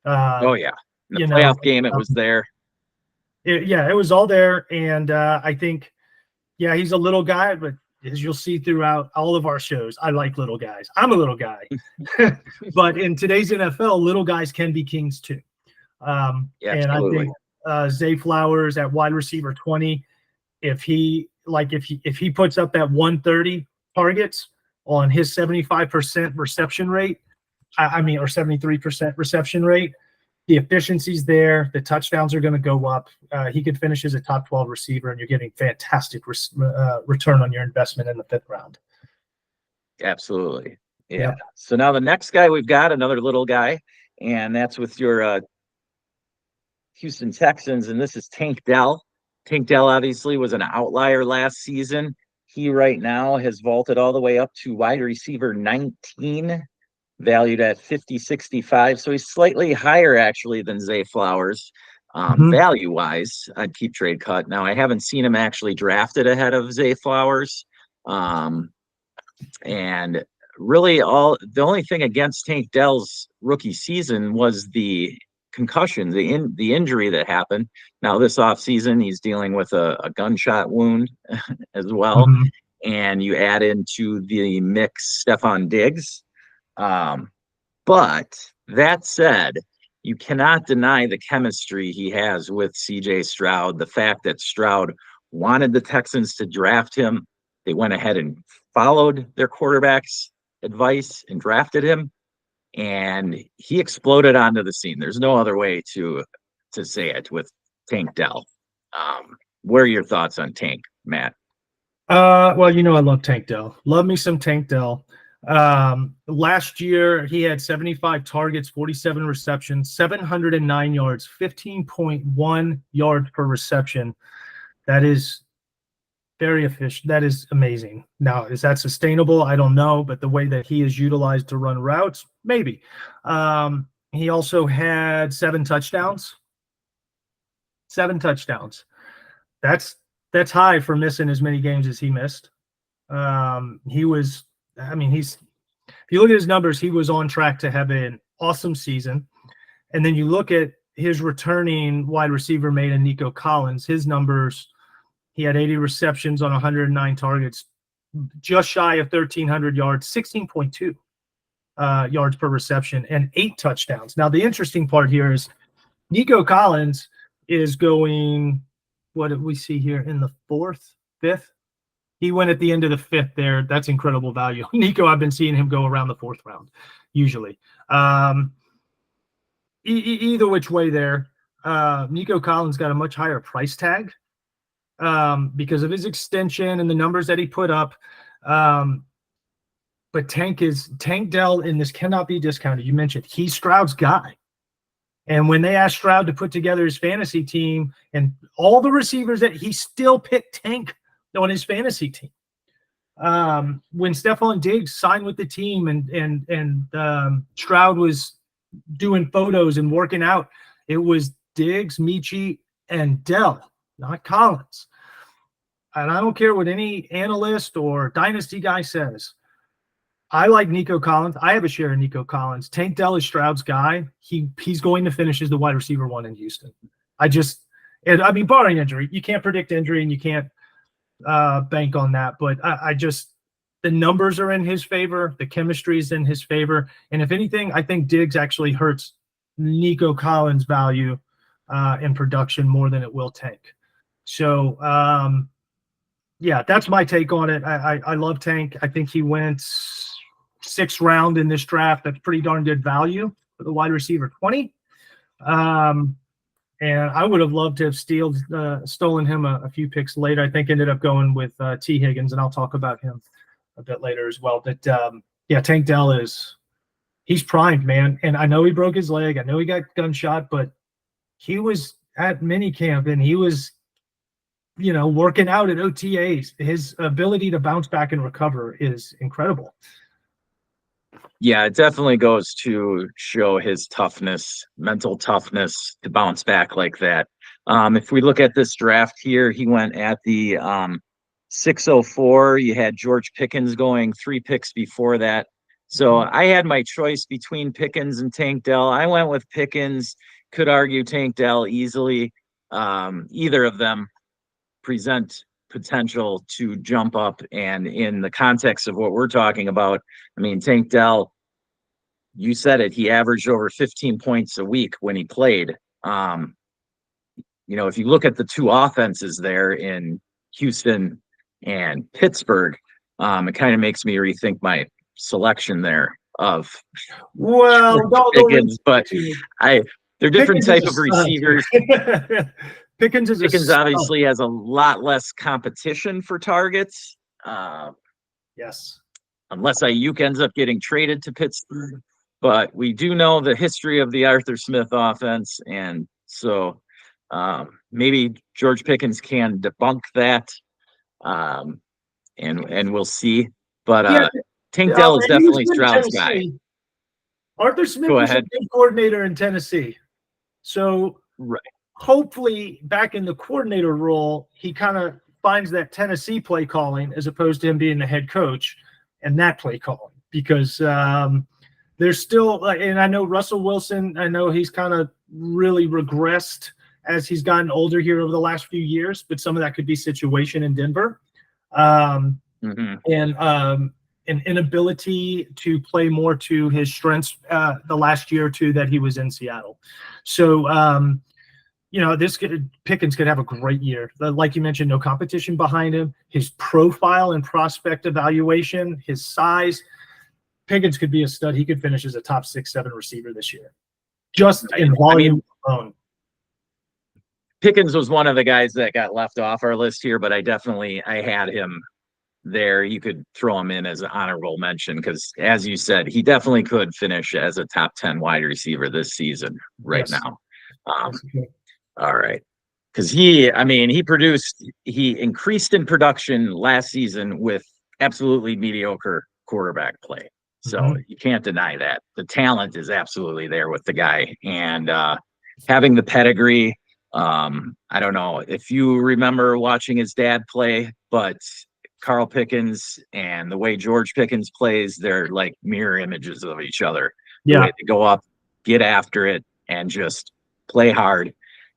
Oh yeah, in the playoff game, it was there. It was all there, and I think, yeah, he's a little guy, but as you'll see throughout all of our shows, I like little guys. I'm a little guy, but in today's NFL, little guys can be kings too. And I think Zay Flowers at wide receiver 20, if he puts up that 130 targets on his 75% reception rate, or 73% reception rate, the efficiency's there. The touchdowns are going to go up. He could finish as a top 12 receiver, and you're getting fantastic return on your investment in the 5th round. Absolutely. Yeah. Yep. So now the next guy we've got, another little guy, and that's with your Houston Texans, and this is Tank Dell. Tank Dell obviously was an outlier last season. He right now has vaulted all the way up to wide receiver 19, valued at 50-65. So he's slightly higher actually than Zay Flowers. Value-wise, I'd keep trade cut. Now I haven't seen him actually drafted ahead of Zay Flowers. And really the only thing against Tank Dell's rookie season was the concussion, the injury that happened. Now this offseason, he's dealing with a gunshot wound as well. And you add into the mix Stephon Diggs. But that said, you cannot deny the chemistry he has with CJ Stroud. The fact that Stroud wanted the Texans to draft him, they went ahead and followed their quarterback's advice and drafted him, and he exploded onto the scene. There's no other way to say it with Tank Dell. What are your thoughts on Tank, Matt? Well, I love Tank Dell. Love me some Tank Dell. Last year he had 75 targets, 47 receptions, 709 yards, 15.1 yards per reception. That is very efficient. That is amazing. Now, is that sustainable? I don't know, but the way that he is utilized to run routes, maybe. He also had 7 touchdowns. 7 touchdowns. That's high for missing as many games as he missed. If you look at his numbers, he was on track to have an awesome season. And then you look at his returning wide receiver mate in Nico Collins, his numbers, he had 80 receptions on 109 targets, just shy of 1,300 yards, 16.2 yards per reception, and 8 touchdowns. Now, the interesting part here is Nico Collins is going, what did we see here, in the 4th, 5th? He went at the end of the 5th there. That's incredible value. Nico, I've been seeing him go around the 4th round, usually. Either which way there, Nico Collins got a much higher price tag because of his extension and the numbers that he put up. But Tank Dell, and this cannot be discounted. You mentioned he's Stroud's guy. And when they asked Stroud to put together his fantasy team and all the receivers that he still picked Tank on his fantasy team. When Stephon Diggs signed with the team and Stroud was doing photos and working out, it was Diggs, Michi, and Dell, not Collins. And I don't care what any analyst or dynasty guy says. I like Nico Collins. I have a share of Nico Collins. Tank Dell is Stroud's guy. He's going to finish as the wide receiver 1 in Houston. Barring injury, you can't predict injury and you can't bank on that. But the numbers are in his favor. The chemistry is in his favor. And if anything, I think Diggs actually hurts Nico Collins' value in production more than it will Tank. So, that's my take on it. I love Tank. I think he went 6th round in this draft. That's pretty darn good value for the wide receiver 20. And I would have loved to have stolen him a few picks later. I think ended up going with T. Higgins, and I'll talk about him a bit later as well. But Tank Dell is he's primed, man. And I know he broke his leg. I know he got gunshot, but he was at minicamp and he was, working out at OTAs. His ability to bounce back and recover is incredible. Yeah, it definitely goes to show his toughness, mental toughness to bounce back like that. If we look at this draft here, he went at the 604. You had George Pickens going 3 picks before that. So I had my choice between Pickens and Tank Dell. I went with Pickens. Could argue Tank Dell easily. Either of them present potential to jump up, and in the context of what we're talking about, I mean, Tank Dell, you said it, he averaged over 15 points a week when he played. If you look at the two offenses there in Houston and Pittsburgh, it kind of makes me rethink my selection there of Pickens, but they're different type of receivers. Pickens obviously has a lot less competition for targets. Yes. Unless Ayuk ends up getting traded to Pittsburgh. But we do know the history of the Arthur Smith offense. And so maybe George Pickens can debunk that. And we'll see. But Tank Dell is definitely Stroud's guy. Arthur Smith was a good coordinator in Tennessee. So right. Hopefully back in the coordinator role, he kind of finds that Tennessee play calling as opposed to him being the head coach and that play calling, because there's still, and I know Russell Wilson, I know he's kind of really regressed as he's gotten older here over the last few years, but some of that could be situation in Denver. And an inability to play more to his strengths the last year or two that he was in Seattle. So, Pickens could have a great year. Like you mentioned, no competition behind him. His profile and prospect evaluation, his size, Pickens could be a stud. He could finish as a top 6-7 receiver this year, just in volume alone. Pickens was one of the guys that got left off our list here, but I had him there. You could throw him in as an honorable mention because, as you said, he definitely could finish as a top 10 wide receiver this season now. All right. Because he increased in production last season with absolutely mediocre quarterback play. So you can't deny that. The talent is absolutely there with the guy. And having the pedigree, I don't know if you remember watching his dad play, but Carl Pickens and the way George Pickens plays, they're like mirror images of each other. The way they go up, get after it, and just play hard.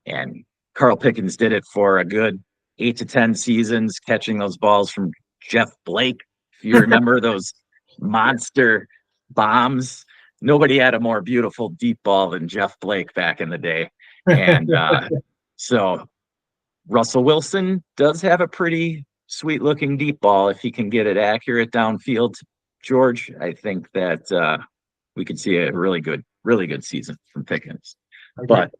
And Carl Pickens did it for a good 8 to 10 seasons, catching those balls from Jeff Blake. If you remember those monster bombs, nobody had a more beautiful deep ball than Jeff Blake back in the day. And so Russell Wilson does have a pretty sweet looking deep ball. If he can get it accurate downfield, George, I think that we could see a really good season from Pickens. Okay. But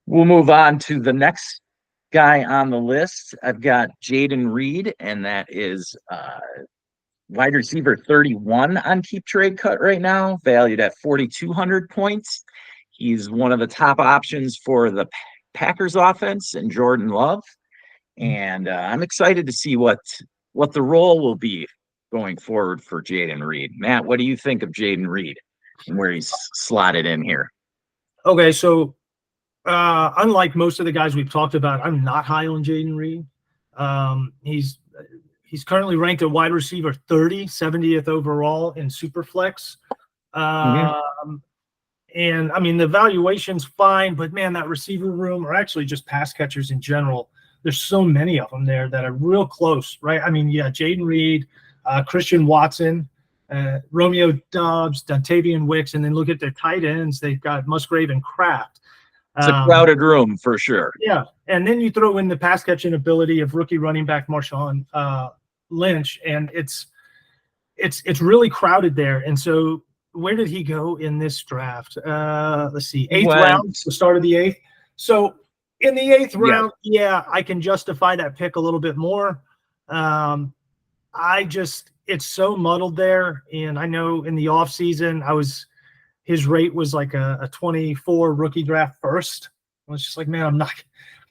we'll move on to the next guy on the list. I've got Jaden Reed, and that is wide receiver 31 on Keep Trade Cut right now, valued at 4,200 points. He's one of the top options for the Packers offense and Jordan Love. And I'm excited to see what the role will be going forward for Jaden Reed. Matt, what do you think of Jaden Reed and where he's slotted in here? Okay, so unlike most of the guys we've talked about, I'm not high on Jaden Reed. He's currently ranked at wide receiver 30, 70th overall in Superflex. And I mean, the valuation's fine, but man, that receiver room, or actually just pass catchers in general, there's so many of them there that are real close, right? I mean, yeah, Jaden Reed, Christian Watson, Romeo Doubs, Dontavian Wicks, and then look at their tight ends. They've got Musgrave and Kraft. It's a crowded room for sure. Yeah, and then you throw in the pass catching ability of rookie running back Marshawn Lynch, and it's really crowded there. And so, where did he go in this draft? Let's see, 8th round, the start of the 8th. So in the 8th round, I can justify that pick a little bit more. It's so muddled there, and I know in the offseason I was his rate was like a 24 rookie draft first. I was just like, man,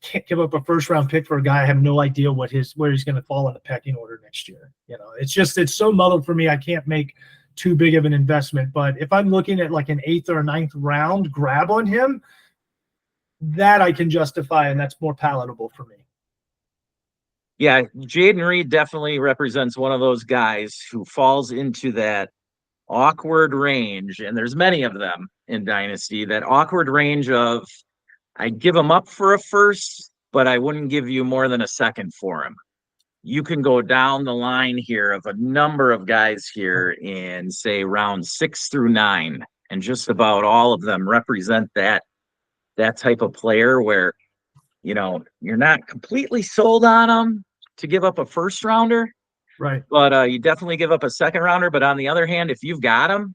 can't give up a first round pick for a guy I have no idea where he's going to fall in the pecking order next year. It's so muddled for me. I can't make too big of an investment. But if I'm looking at like an 8th or a 9th round grab on him, that I can justify, and that's more palatable for me. Yeah, Jaden Reed definitely represents one of those guys who falls into that awkward range, and there's many of them in Dynasty, that awkward range of I'd give him up for a first, but I wouldn't give you more than a second for him. You can go down the line here of a number of guys here in, say, round 6 through 9, and just about all of them represent that type of player where, you're not completely sold on them to give up a first rounder, right? But you definitely give up a second rounder. But on the other hand, if you've got him,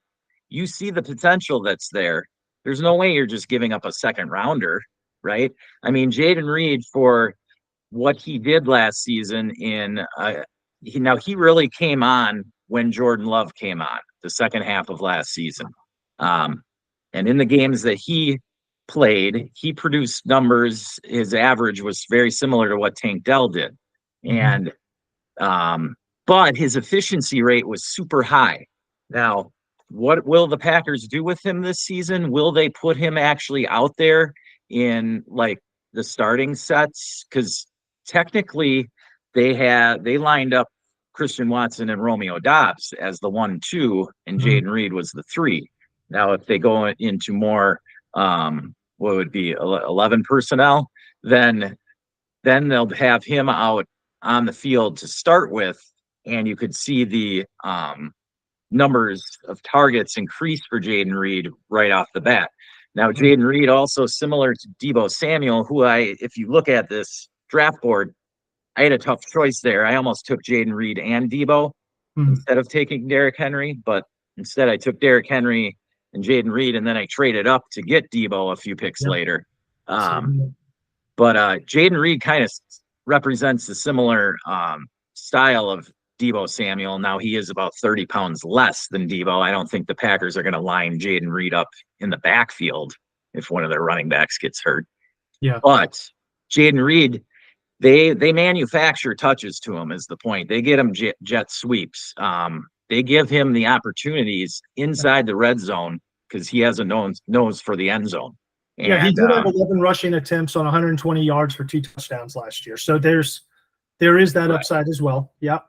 you see the potential that's there. There's no way you're just giving up a second rounder, right? I mean, Jaden Reed, for what he did last season he really came on when Jordan Love came on the second half of last season. And in the games that he played, he produced numbers. His average was very similar to what Tank Dell did. And, but his efficiency rate was super high. Now, what will the Packers do with him this season? Will they put him actually out there in like the starting sets? Because technically they lined up Christian Watson and Romeo Doubs as the 1-2, and Jaden Reed was the 3. Now, if they go into more, what would be 11 personnel, then they'll have him out on the field to start with, and you could see the numbers of targets increase for Jaden Reed right off the bat. Now, Jaden Reed also similar to Deebo Samuel, who if you look at this draft board, I had a tough choice there. I almost took Jaden Reed and Deebo instead of taking Derrick Henry, but instead I took Derrick Henry and Jaden Reed, and then I traded up to get Deebo a few picks later. But Jaden Reed kind of represents a similar style of Deebo Samuel. Now, he is about 30 pounds less than Deebo. I don't think the Packers are going to line Jaden Reed up in the backfield if one of their running backs gets hurt. Yeah. But Jaden Reed, they manufacture touches to him is the point. They get him jet sweeps. They give him the opportunities inside the red zone because he has a nose for the end zone. And, yeah, he did have 11 rushing attempts on 120 yards for 2 touchdowns last year. So there is that upside as well. Yeah.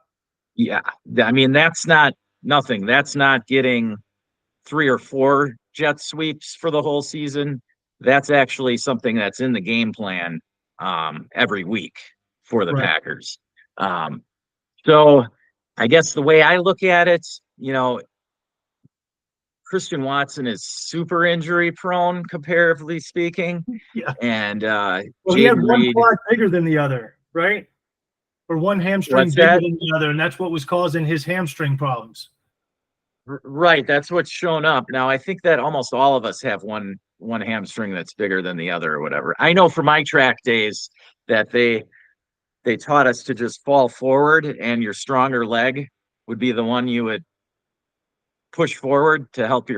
Yeah. I mean, that's not nothing. That's not getting 3 or 4 jet sweeps for the whole season. That's actually something that's in the game plan every week for the Packers. So I guess the way I look at it, Christian Watson is super injury prone, comparatively speaking. Yeah. And he had one quad bigger than the other, right? Or one hamstring bigger than the other, and that's what was causing his hamstring problems. Right. That's what's shown up. Now, I think that almost all of us have one hamstring that's bigger than the other or whatever. I know for my track days that they taught us to just fall forward, and your stronger leg would be the one you would push forward to help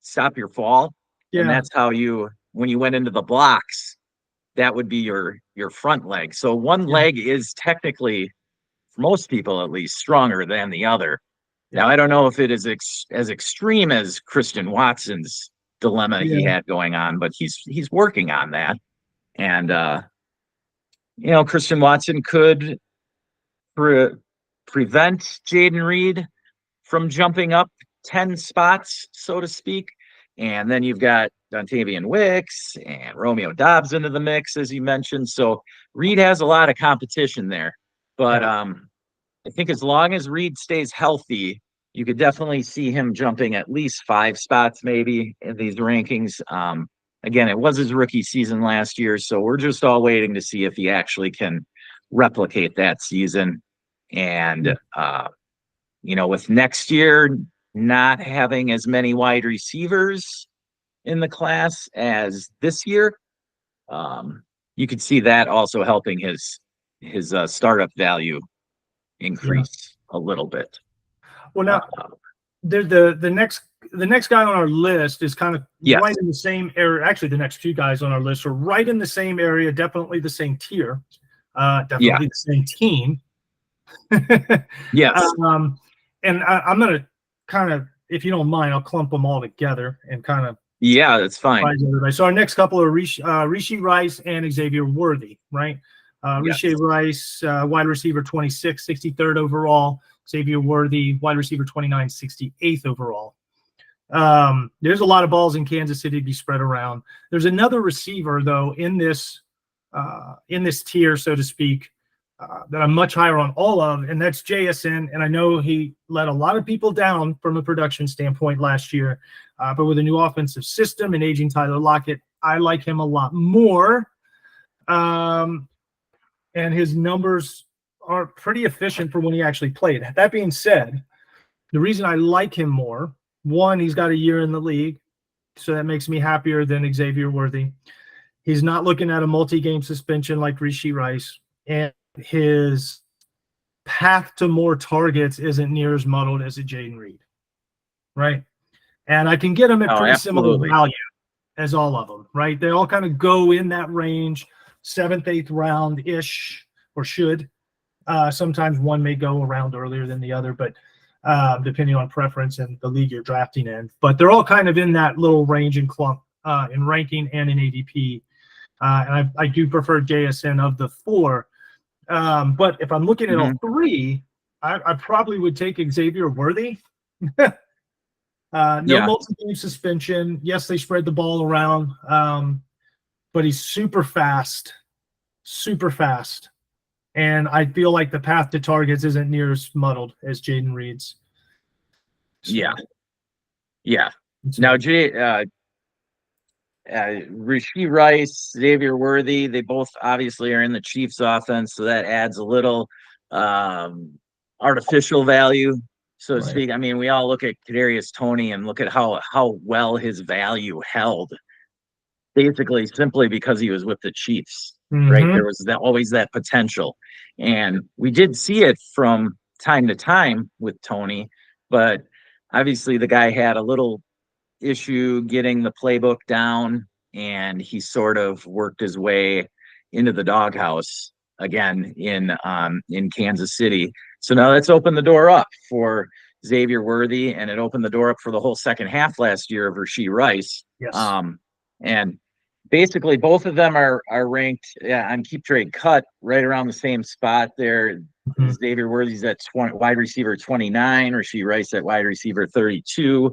stop your fall. Yeah. And that's how when you went into the blocks, that would be your front leg. So one leg is technically, for most people at least, stronger than the other. Yeah. Now, I don't know if it is as extreme as Christian Watson's dilemma he had going on, but he's working on that. And, Christian Watson could prevent Jaden Reed from jumping up 10 spots, so to speak. And then you've got Dontavian Wicks and Romeo Doubs into the mix, as you mentioned. So Reed has a lot of competition there. But I think as long as Reed stays healthy, you could definitely see him jumping at least 5 spots maybe in these rankings. Again, it was his rookie season last year, so we're just all waiting to see if he actually can replicate that season. And, with next year not having as many wide receivers in the class as this year, you could see that also helping his startup value increase a little bit. Well, the next guy on our list is kind of Yes. right in the same area. Actually, the next two guys on our list are right in the same area, definitely the same tier, definitely the same team. Yes. And I'm going to kind of, if you don't mind, I'll clump them all together and kind of. Yeah, that's fine. So our next couple are Rishi Rice and Xavier Worthy, right? Rishi Rice, wide receiver 26, 63rd overall. Xavier Worthy, wide receiver 29, 68th overall. There's a lot of balls in Kansas City to be spread around. There's another receiver, though, in this tier, so to speak, that I'm much higher on all of, and that's JSN. And I know he let a lot of people down from a production standpoint last year, but with a new offensive system and aging Tyler Lockett, I like him a lot more. And his numbers are pretty efficient for when he actually played. That being said, the reason I like him more, one, he's got a year in the league, so that makes me happier than Xavier Worthy. He's not looking at a multi-game suspension like Rishi Rice, and his path to more targets isn't near as muddled as a Jaden Reed, right? And I can get him at pretty similar value as all of them, right? They all kind of go in that range, 7th, 8th round-ish, or should. Sometimes one may go around earlier than the other, but depending on preference and the league you're drafting in. But they're all kind of in that little range and clump in ranking and in ADP. And I do prefer JSN of the four. But if I'm looking at all three, I probably would take Xavier Worthy. Multi-game suspension. Yes, they spread the ball around, but he's super fast. And I feel like the path to targets isn't near as muddled as Jaden Reed's. So, yeah. Now, Rishi Rice, Xavier Worthy, they both obviously are in the Chiefs offense, so that adds a little artificial value, so to speak. I mean, we all look at Kadarius Toney and look at how well his value held, basically simply because he was with the Chiefs. Right, there was always that potential, and we did see it from time to time with Toney, but obviously the guy had a little issue getting the playbook down, and he sort of worked his way into the doghouse again in Kansas City. So now that's opened the door up for Xavier Worthy, and it opened the door up for the whole second half last year of Rishi Rice. And basically, both of them are ranked on Keep Trade Cut right around the same spot there. Xavier Worthy's at wide receiver 29, Rishi Rice at wide receiver 32.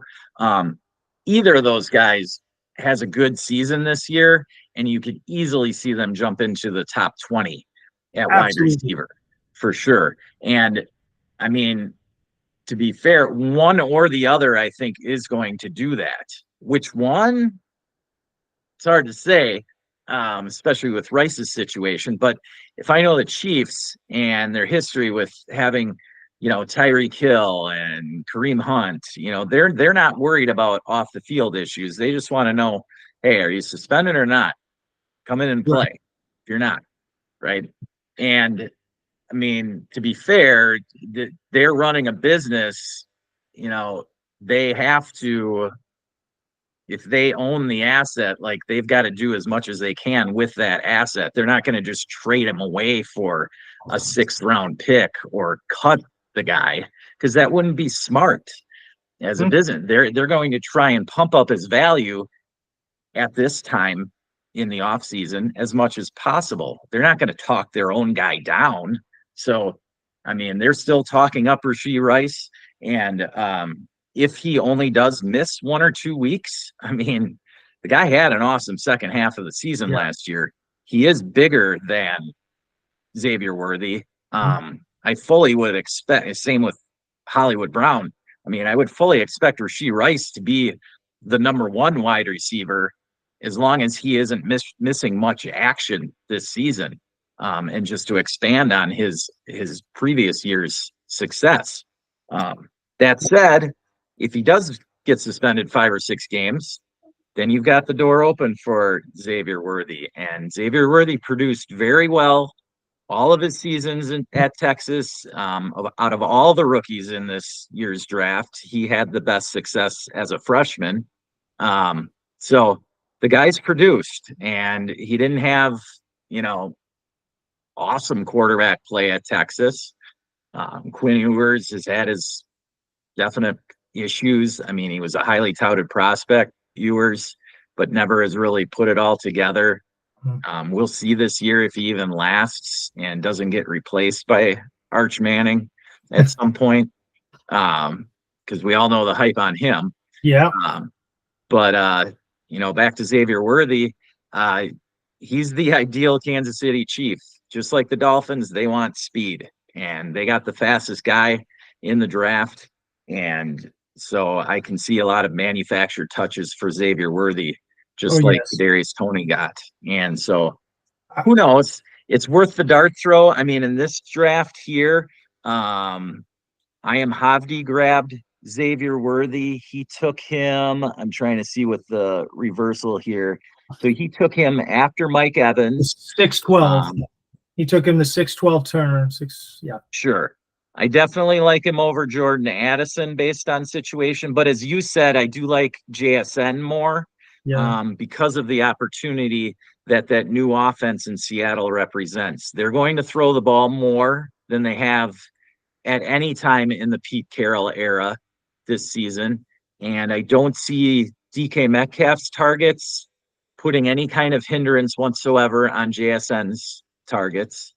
Either of those guys has a good season this year, and you could easily see them jump into the top 20 at wide receiver for sure. And I mean, to be fair, one or the other, I think, is going to do that. Which one? It's hard to say, especially with Rice's situation. But if I know the Chiefs and their history with having, Tyreek Hill and Kareem Hunt, they're not worried about off the field issues. They just want to know, hey, are you suspended or not? Come in and play. If you're not, right? And I mean, to be fair, they're running a business. They have to. If they own the asset, like, they've got to do as much as they can with that asset. They're not going to just trade him away for a 6th round pick or cut the guy, because that wouldn't be smart as a business. They're going to try and pump up his value at this time in the offseason as much as possible. They're not going to talk their own guy down. So, I mean, they're still talking up Rishi Rice, and if he only does miss 1 or 2 weeks, I mean, the guy had an awesome second half of the season last year. He is bigger than Xavier Worthy. I fully would expect, same with Hollywood Brown. I mean, I would fully expect Rishi Rice to be the number 1 wide receiver as long as he isn't missing much action this season, and just to expand on his previous year's success. That said, if he does get suspended 5 or 6 games, then you've got the door open for Xavier Worthy. And Xavier Worthy produced very well all of his seasons at Texas, out of all the rookies in this year's draft, he had the best success as a freshman. So the guy's produced, and he didn't have, awesome quarterback play at Texas. Quinn Ewers has had his definite issues. I mean, he was a highly touted prospect, Ewers, but never has really put it all together. We'll see this year if he even lasts and doesn't get replaced by Arch Manning at some point, because we all know the hype on him. Yeah. But back to Xavier Worthy, he's the ideal Kansas City Chief. Just like the Dolphins, they want speed, and they got the fastest guy in the draft. And so I can see a lot of manufactured touches for Xavier Worthy, just like Kadarius Toney got. And so who knows? It's worth the dart throw. I mean, in this draft here, I am Havdi grabbed Xavier Worthy. He took him. I'm trying to see what the reversal here. So he took him after Mike Evans. 6'12". He took him the 6'12" turn. Sure. I definitely like him over Jordan Addison based on situation. But as you said, I do like JSN more because of the opportunity that new offense in Seattle represents. They're going to throw the ball more than they have at any time in the Pete Carroll era this season. And I don't see DK Metcalf's targets putting any kind of hindrance whatsoever on JSN's targets.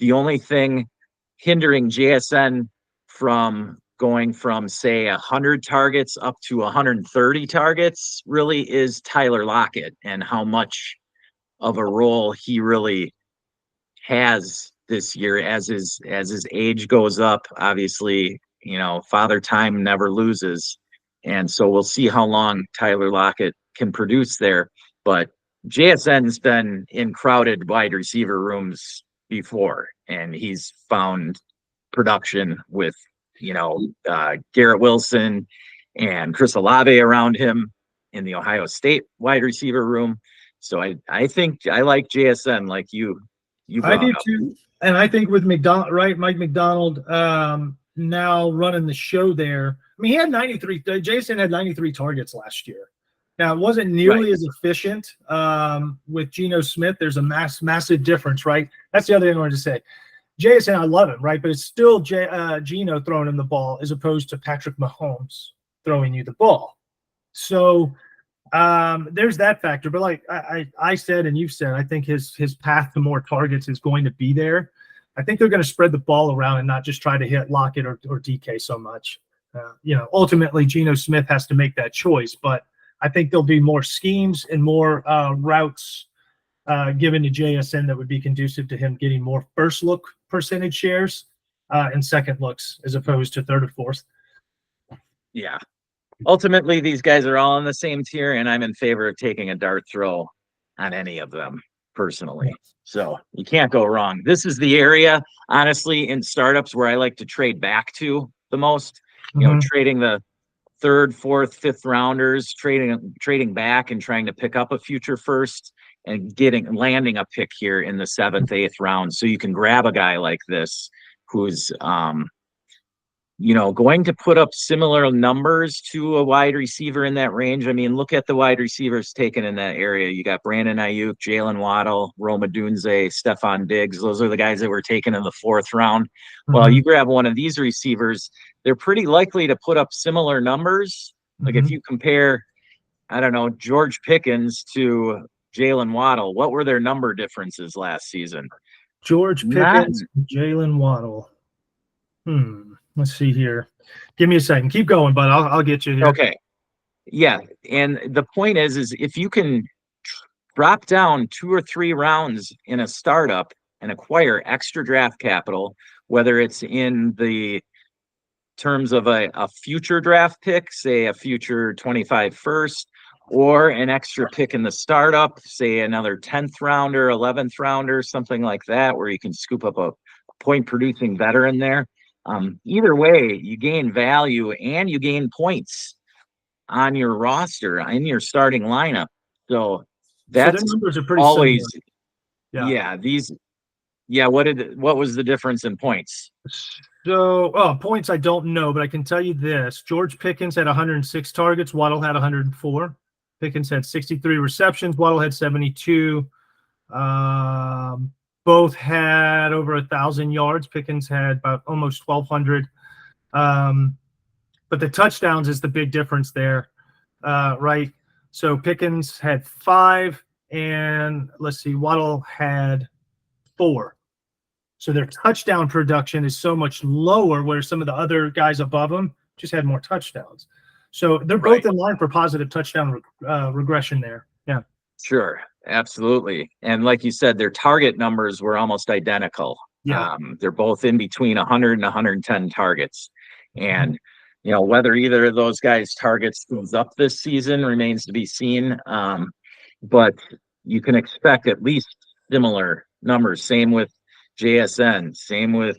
The only thing hindering JSN from going from, say, 100 targets up to 130 targets really is Tyler Lockett and how much of a role he really has this year as his age goes up. Obviously, Father Time never loses. And so we'll see how long Tyler Lockett can produce there. But JSN's been in crowded wide receiver rooms before, and he's found production with, Garrett Wilson and Chris Olave around him in the Ohio State wide receiver room. So I think I like JSN like you I do too. And I think with McDonald, right, Mike McDonald now running the show there. I mean, he had 93. JSN had 93 targets last year. Now, it wasn't nearly as efficient with Geno Smith. There's a massive difference, right? That's the other thing I wanted to say. JSN, I love him, right? But it's still Geno throwing him the ball as opposed to Patrick Mahomes throwing you the ball. So there's that factor. But like I said and you've said, I think his path to more targets is going to be there. I think they're going to spread the ball around and not just try to hit Lockett or DK so much. Ultimately, Geno Smith has to make that choice, but I think there'll be more schemes and more routes given to JSN that would be conducive to him getting more first look percentage shares and second looks as opposed to third or fourth. Yeah. Ultimately, these guys are all in the same tier, and I'm in favor of taking a dart throw on any of them personally. So you can't go wrong. This is the area, honestly, in startups where I like to trade back to the most, trading the third, fourth, fifth rounders, trading back and trying to pick up a future first and landing a pick here in the seventh, eighth round. So you can grab a guy like this who's, going to put up similar numbers to a wide receiver in that range. I mean, look at the wide receivers taken in that area. You got Brandon Ayuk, Jalen Waddle, Rome Odunze, Stephon Diggs. Those are the guys that were taken in the fourth round. Well, you grab one of these receivers, they're pretty likely to put up similar numbers. Like if you compare, I don't know, George Pickens to Jalen Waddle, what were their number differences last season? George Pickens, Jalen Waddle. Let's see here. Give me a second. Keep going, but I'll get you here. Okay. Yeah. And the point is if you can drop down 2 or 3 rounds in a startup and acquire extra draft capital, whether it's in the terms of a future draft pick, say a future 25 first, or an extra pick in the startup, say another 10th rounder, 11th rounder, something like that, where you can scoop up a point producing veteran there. Either way, you gain value and you gain points on your roster, in your starting lineup. So that's numbers are pretty always, similar. yeah, these Yeah, what was the difference in points? So, points I don't know, but I can tell you this. George Pickens had 106 targets. Waddle had 104. Pickens had 63 receptions. Waddle had 72. Both had over 1,000 yards. Pickens had about almost 1,200. But the touchdowns is the big difference there, right? So Pickens had 5, and let's see, Waddle had 4. So their touchdown production is so much lower, where some of the other guys above them just had more touchdowns. So they're both in line for positive touchdown regression there. Yeah. Sure, absolutely. And like you said, their target numbers were almost identical. Yeah. They're both in between 100 and 110 targets. And, whether either of those guys' targets goes up this season remains to be seen. But you can expect at least similar numbers. Same with JSN, same with,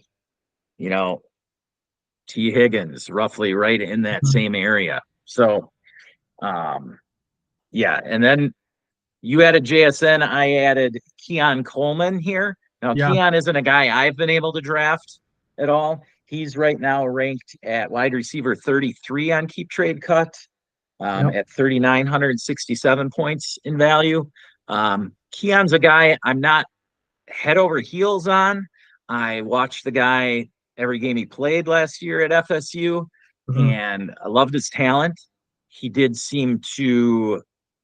T. Higgins, roughly right in that same area. So, yeah. And then you added JSN, I added Keon Coleman here. Now, Keon isn't a guy I've been able to draft at all. He's right now ranked at wide receiver 33 on Keep Trade Cut, at 3,967 points in value. Keon's a guy I'm not head over heels on. I watched the guy every game he played last year at FSU, and I loved his talent. He did seem to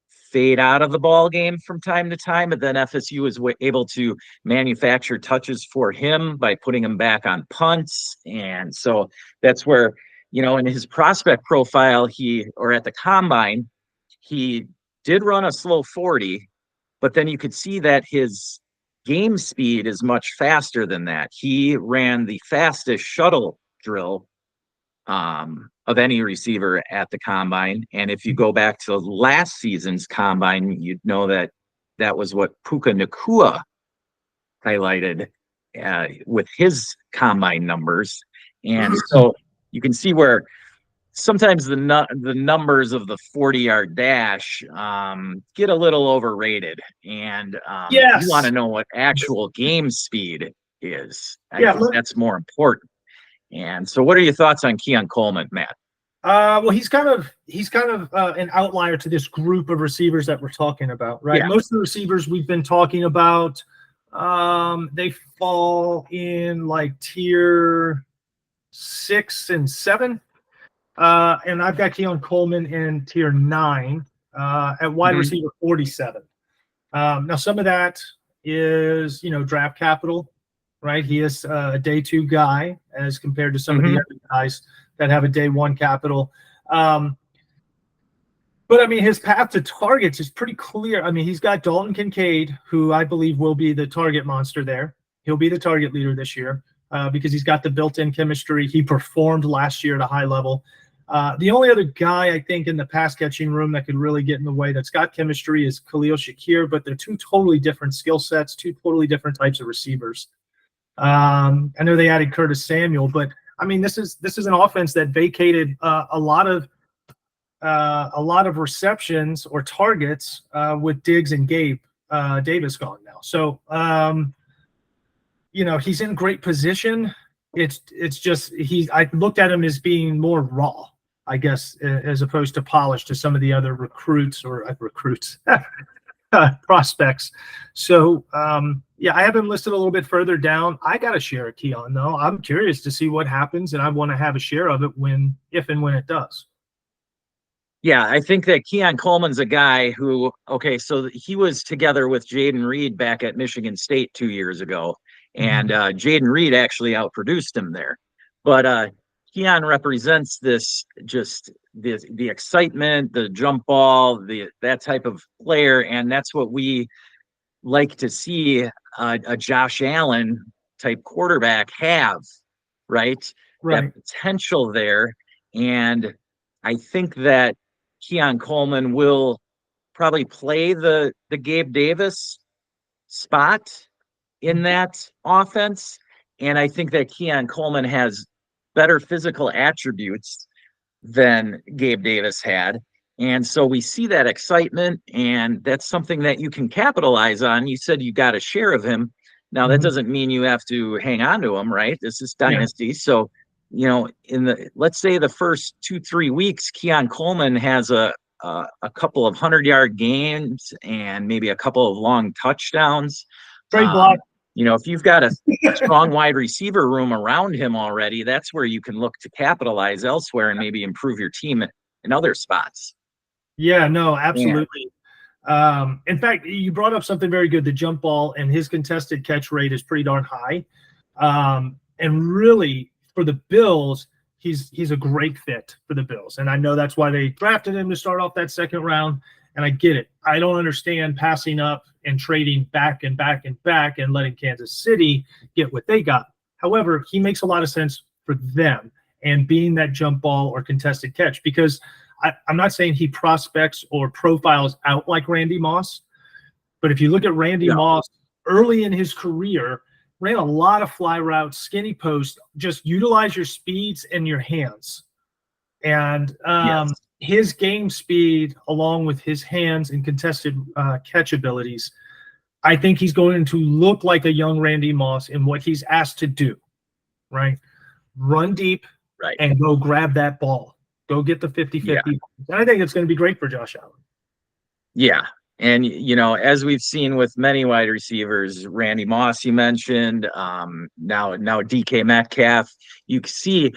fade out of the ball game from time to time, but then FSU was able to manufacture touches for him by putting him back on punts. And so that's where, in his prospect profile, at the combine, he did run a slow 40, but then you could see that his game speed is much faster than that. He ran the fastest shuttle drill of any receiver at the combine. And if you go back to last season's combine, you'd know that was what Puka Nacua highlighted with his combine numbers. And so you can see where sometimes the numbers of the 40-yard dash get a little overrated. And you want to know what actual game speed is. I think that's more important. And so, what are your thoughts on Keon Coleman, Matt? Well, he's kind of an outlier to this group of receivers that we're talking about, right? Yeah. Most of the receivers we've been talking about, they fall in like tier 6 and 7, and I've got Keon Coleman in tier 9 at wide receiver 47. Now, some of that is draft capital. Right, he is a day 2 guy as compared to some of the other guys that have a day 1 capital. But I mean, his path to targets is pretty clear. I mean, he's got Dalton Kincaid, who I believe will be the target monster there. He'll be the target leader this year because he's got the built-in chemistry. He performed last year at a high level. The only other guy I think in the pass catching room that could really get in the way that's got chemistry is Khalil Shakir, but they're 2 totally different skill sets, 2 totally different types of receivers. I know they added Curtis Samuel, but I mean, this is an offense that vacated a lot of receptions or targets with Diggs and Gabe Davis gone now. So he's in great position. It's just I looked at him as being more raw, I guess, as opposed to polished to some of the other prospects. So I have him listed a little bit further down. I got a share of Keon though. I'm curious to see what happens, and I want to have a share of it if and when it does. Yeah, I think that Keon Coleman's a guy who, so he was together with Jaden Reed back at Michigan State 2 years ago, and Jaden Reed actually outproduced him there. But Keon represents this, just the excitement, the jump ball, that type of player, and that's what we like to see a Josh Allen type quarterback have, right? That potential there. And I think that Keon Coleman will probably play the Gabe Davis spot in that offense. And I think that Keon Coleman has better physical attributes than Gabe Davis had. And so we see that excitement, and that's something that you can capitalize on. You said you got a share of him. Now, that doesn't mean you have to hang on to him, right? This is Dynasty. Yeah. So, let's say the first 2-3 weeks, Keon Coleman has a couple of 100-yard games and maybe a couple of long touchdowns. Trade block. If you've got a strong wide receiver room around him already, that's where you can look to capitalize elsewhere and maybe improve your team in other spots. Yeah, no, absolutely. Yeah. In fact, you brought up something very good. The jump ball and his contested catch rate is pretty darn high. And really, for the Bills, he's a great fit for the Bills. And I know that's why they drafted him to start off that second round. And I get it. I don't understand passing up and trading back and back and back and letting Kansas City get what they got. However, he makes a lot of sense for them and being that jump ball or contested catch, because I'm not saying he prospects or profiles out like Randy Moss, but if you look at Randy Moss early in his career, ran a lot of fly routes, skinny post, just utilize your speeds and your hands. And his game speed, along with his hands and contested catch abilities, I think he's going to look like a young Randy Moss in what he's asked to do, right? Run deep and go grab that ball. Go get the 50-50. Yeah. And I think it's going to be great for Josh Allen. Yeah. And, as we've seen with many wide receivers, Randy Moss, you mentioned, now DK Metcalf, you see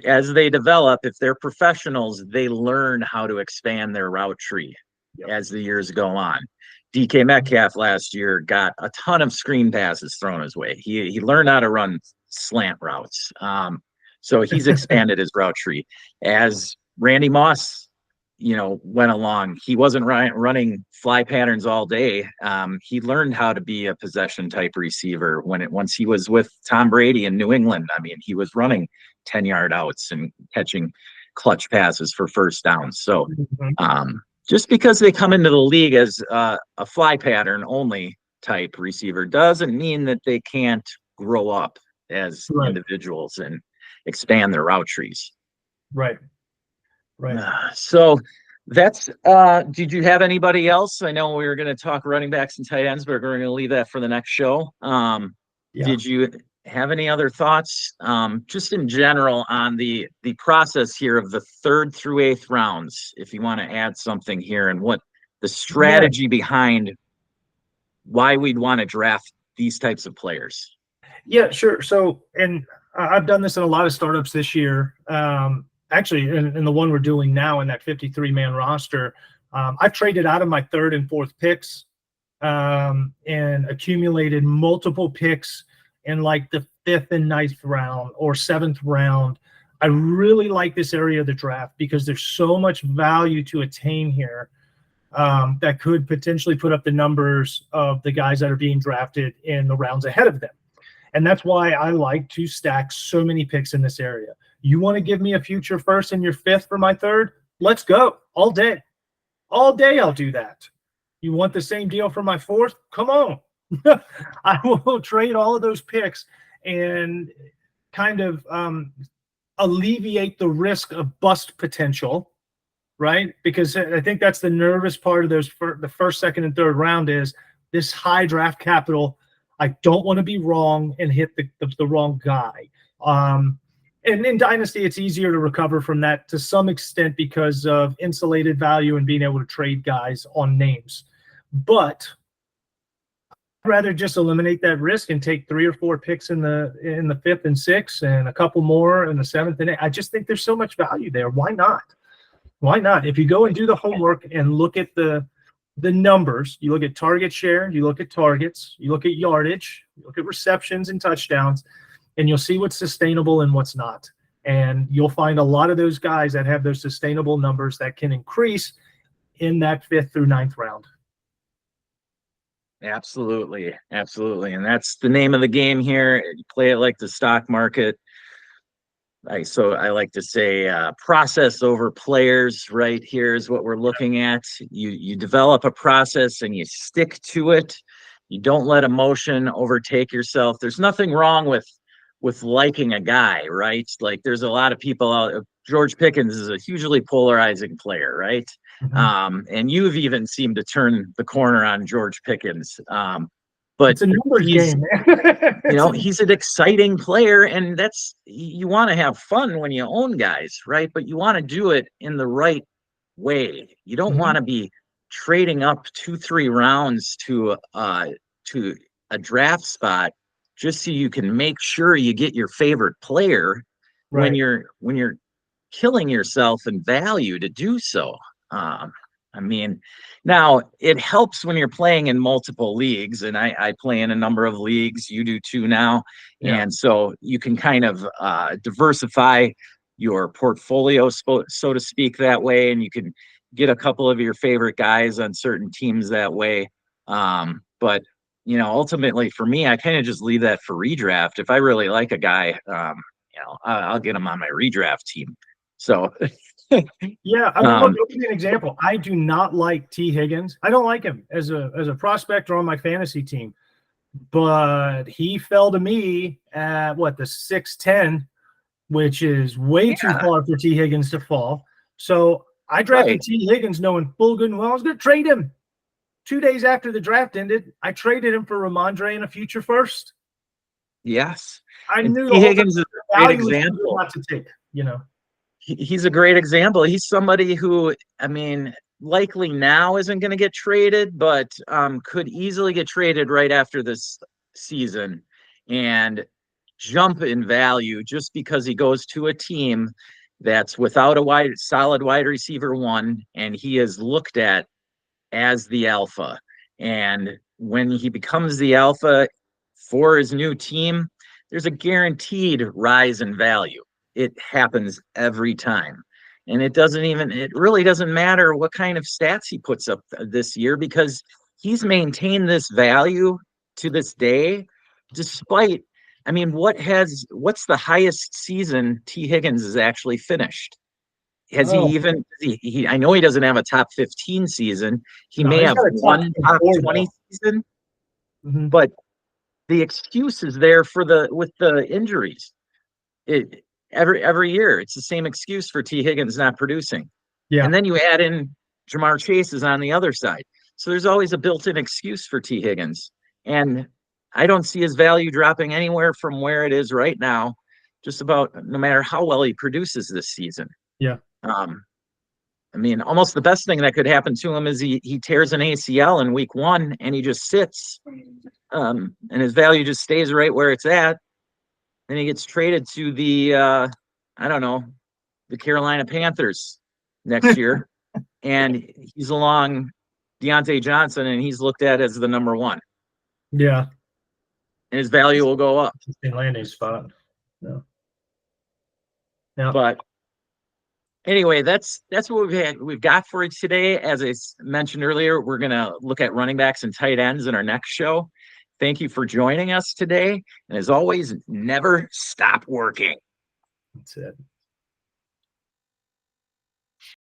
as they develop, if they're professionals, they learn how to expand their route tree as the years go on. DK Metcalf last year got a ton of screen passes thrown his way. He learned how to run slant routes. So he's expanded his route tree. As Randy Moss, went along, he wasn't running fly patterns all day. He learned how to be a possession type receiver once he was with Tom Brady in New England. I mean, he was running 10-yard outs and catching clutch passes for first downs. So just because they come into the league as a fly pattern only type receiver doesn't mean that they can't grow up as individuals and expand their route trees. Right. So that's did you have anybody else? I know we were going to talk running backs and tight ends, but we're going to leave that for the next show. Did you have any other thoughts just in general on the process here of the 3rd through 8th rounds, if you want to add something here, and what the strategy behind why we'd want to draft these types of players? Yeah, sure. So, and I've done this in a lot of startups this year. Actually, in the one we're doing now in that 53-man roster, I've traded out of my 3rd and 4th picks and accumulated multiple picks in like the 5th and 9th round or 7th round. I really like this area of the draft because there's so much value to attain here that could potentially put up the numbers of the guys that are being drafted in the rounds ahead of them. And that's why I like to stack so many picks in this area. You want to give me a future 1st and your 5th for my 3rd? Let's go. All day. All day I'll do that. You want the same deal for my 4th? Come on. I will trade all of those picks and kind of alleviate the risk of bust potential, right? Because I think that's the nervous part of those the 1st, 2nd, and 3rd round is this high draft capital. I don't want to be wrong and hit the wrong guy. And in Dynasty, it's easier to recover from that to some extent because of insulated value and being able to trade guys on names. But I'd rather just eliminate that risk and take 3 or 4 picks in the 5th and 6th and a couple more in the 7th and 8th. I just think there's so much value there. Why not? Why not? If you go and do the homework and look at the numbers, you look at target share, you look at targets, you look at yardage, you look at receptions and touchdowns, and you'll see what's sustainable and what's not. And you'll find a lot of those guys that have those sustainable numbers that can increase in that 5th through 9th round. Absolutely. Absolutely. And that's the name of the game here. You play it like the stock market. So I like to say process over players. Right here is what we're looking at. You develop a process and you stick to it. You don't let emotion overtake yourself. There's nothing wrong with liking a guy, right? Like there's a lot of people out. George Pickens is a hugely polarizing player, right? Mm-hmm. And you've even seemed to turn the corner on George Pickens. but it's a numbers he's, game, man. he's an exciting player, and you want to have fun when you own guys, right? But you want to do it in the right way. You don't want to be trading up 2-3 rounds to a draft spot just so you can make sure you get your favorite player when you're killing yourself in value to do so. I mean, now it helps when you're playing in multiple leagues, and I play in a number of leagues. You do too now, and so you can kind of diversify your portfolio, so to speak, that way, and you can get a couple of your favorite guys on certain teams that way. But ultimately for me, I kind of just leave that for redraft. If I really like a guy, I'll get him on my redraft team. So. Yeah, I mean, look, I'll give you an example. I do not like T. Higgins. I don't like him as a prospect or on my fantasy team, but he fell to me at the 6'10", which is way too far for T. Higgins to fall. So I drafted T. Higgins knowing full good and well I was going to trade him. 2 days after the draft ended, I traded him for Ramondre and a future first. Yes, I knew T. Higgins is a great example. Not to take, He's a great example. He's somebody who, I mean, likely now isn't going to get traded, but could easily get traded right after this season and jump in value just because he goes to a team that's without a solid wide receiver one, and he is looked at as the alpha. And when he becomes the alpha for his new team, there's a guaranteed rise in value. It happens every time. And it really doesn't matter what kind of stats he puts up this year, because he's maintained this value to this day, despite, I mean, what's the highest season T. Higgins has actually finished? Has he even, I know he doesn't have a top 15 season. He may have one top 20 season, but the excuse is there with the injuries. Every year, it's the same excuse for T. Higgins not producing. Yeah. And then you add in Jamar Chase is on the other side. So there's always a built-in excuse for T. Higgins. And I don't see his value dropping anywhere from where it is right now, just about no matter how well he produces this season. Yeah. I mean, almost the best thing that could happen to him is he tears an ACL in week 1 and he just sits. And his value just stays right where it's at. Then he gets traded to the Carolina Panthers next year, and he's along Deontay Johnson, and he's looked at as the number 1. Yeah, and his value will go up. Landing spot. Yeah. But anyway, that's what we've got for you today. As I mentioned earlier, we're gonna look at running backs and tight ends in our next show. Thank you for joining us today. And as always, never stop working. That's it.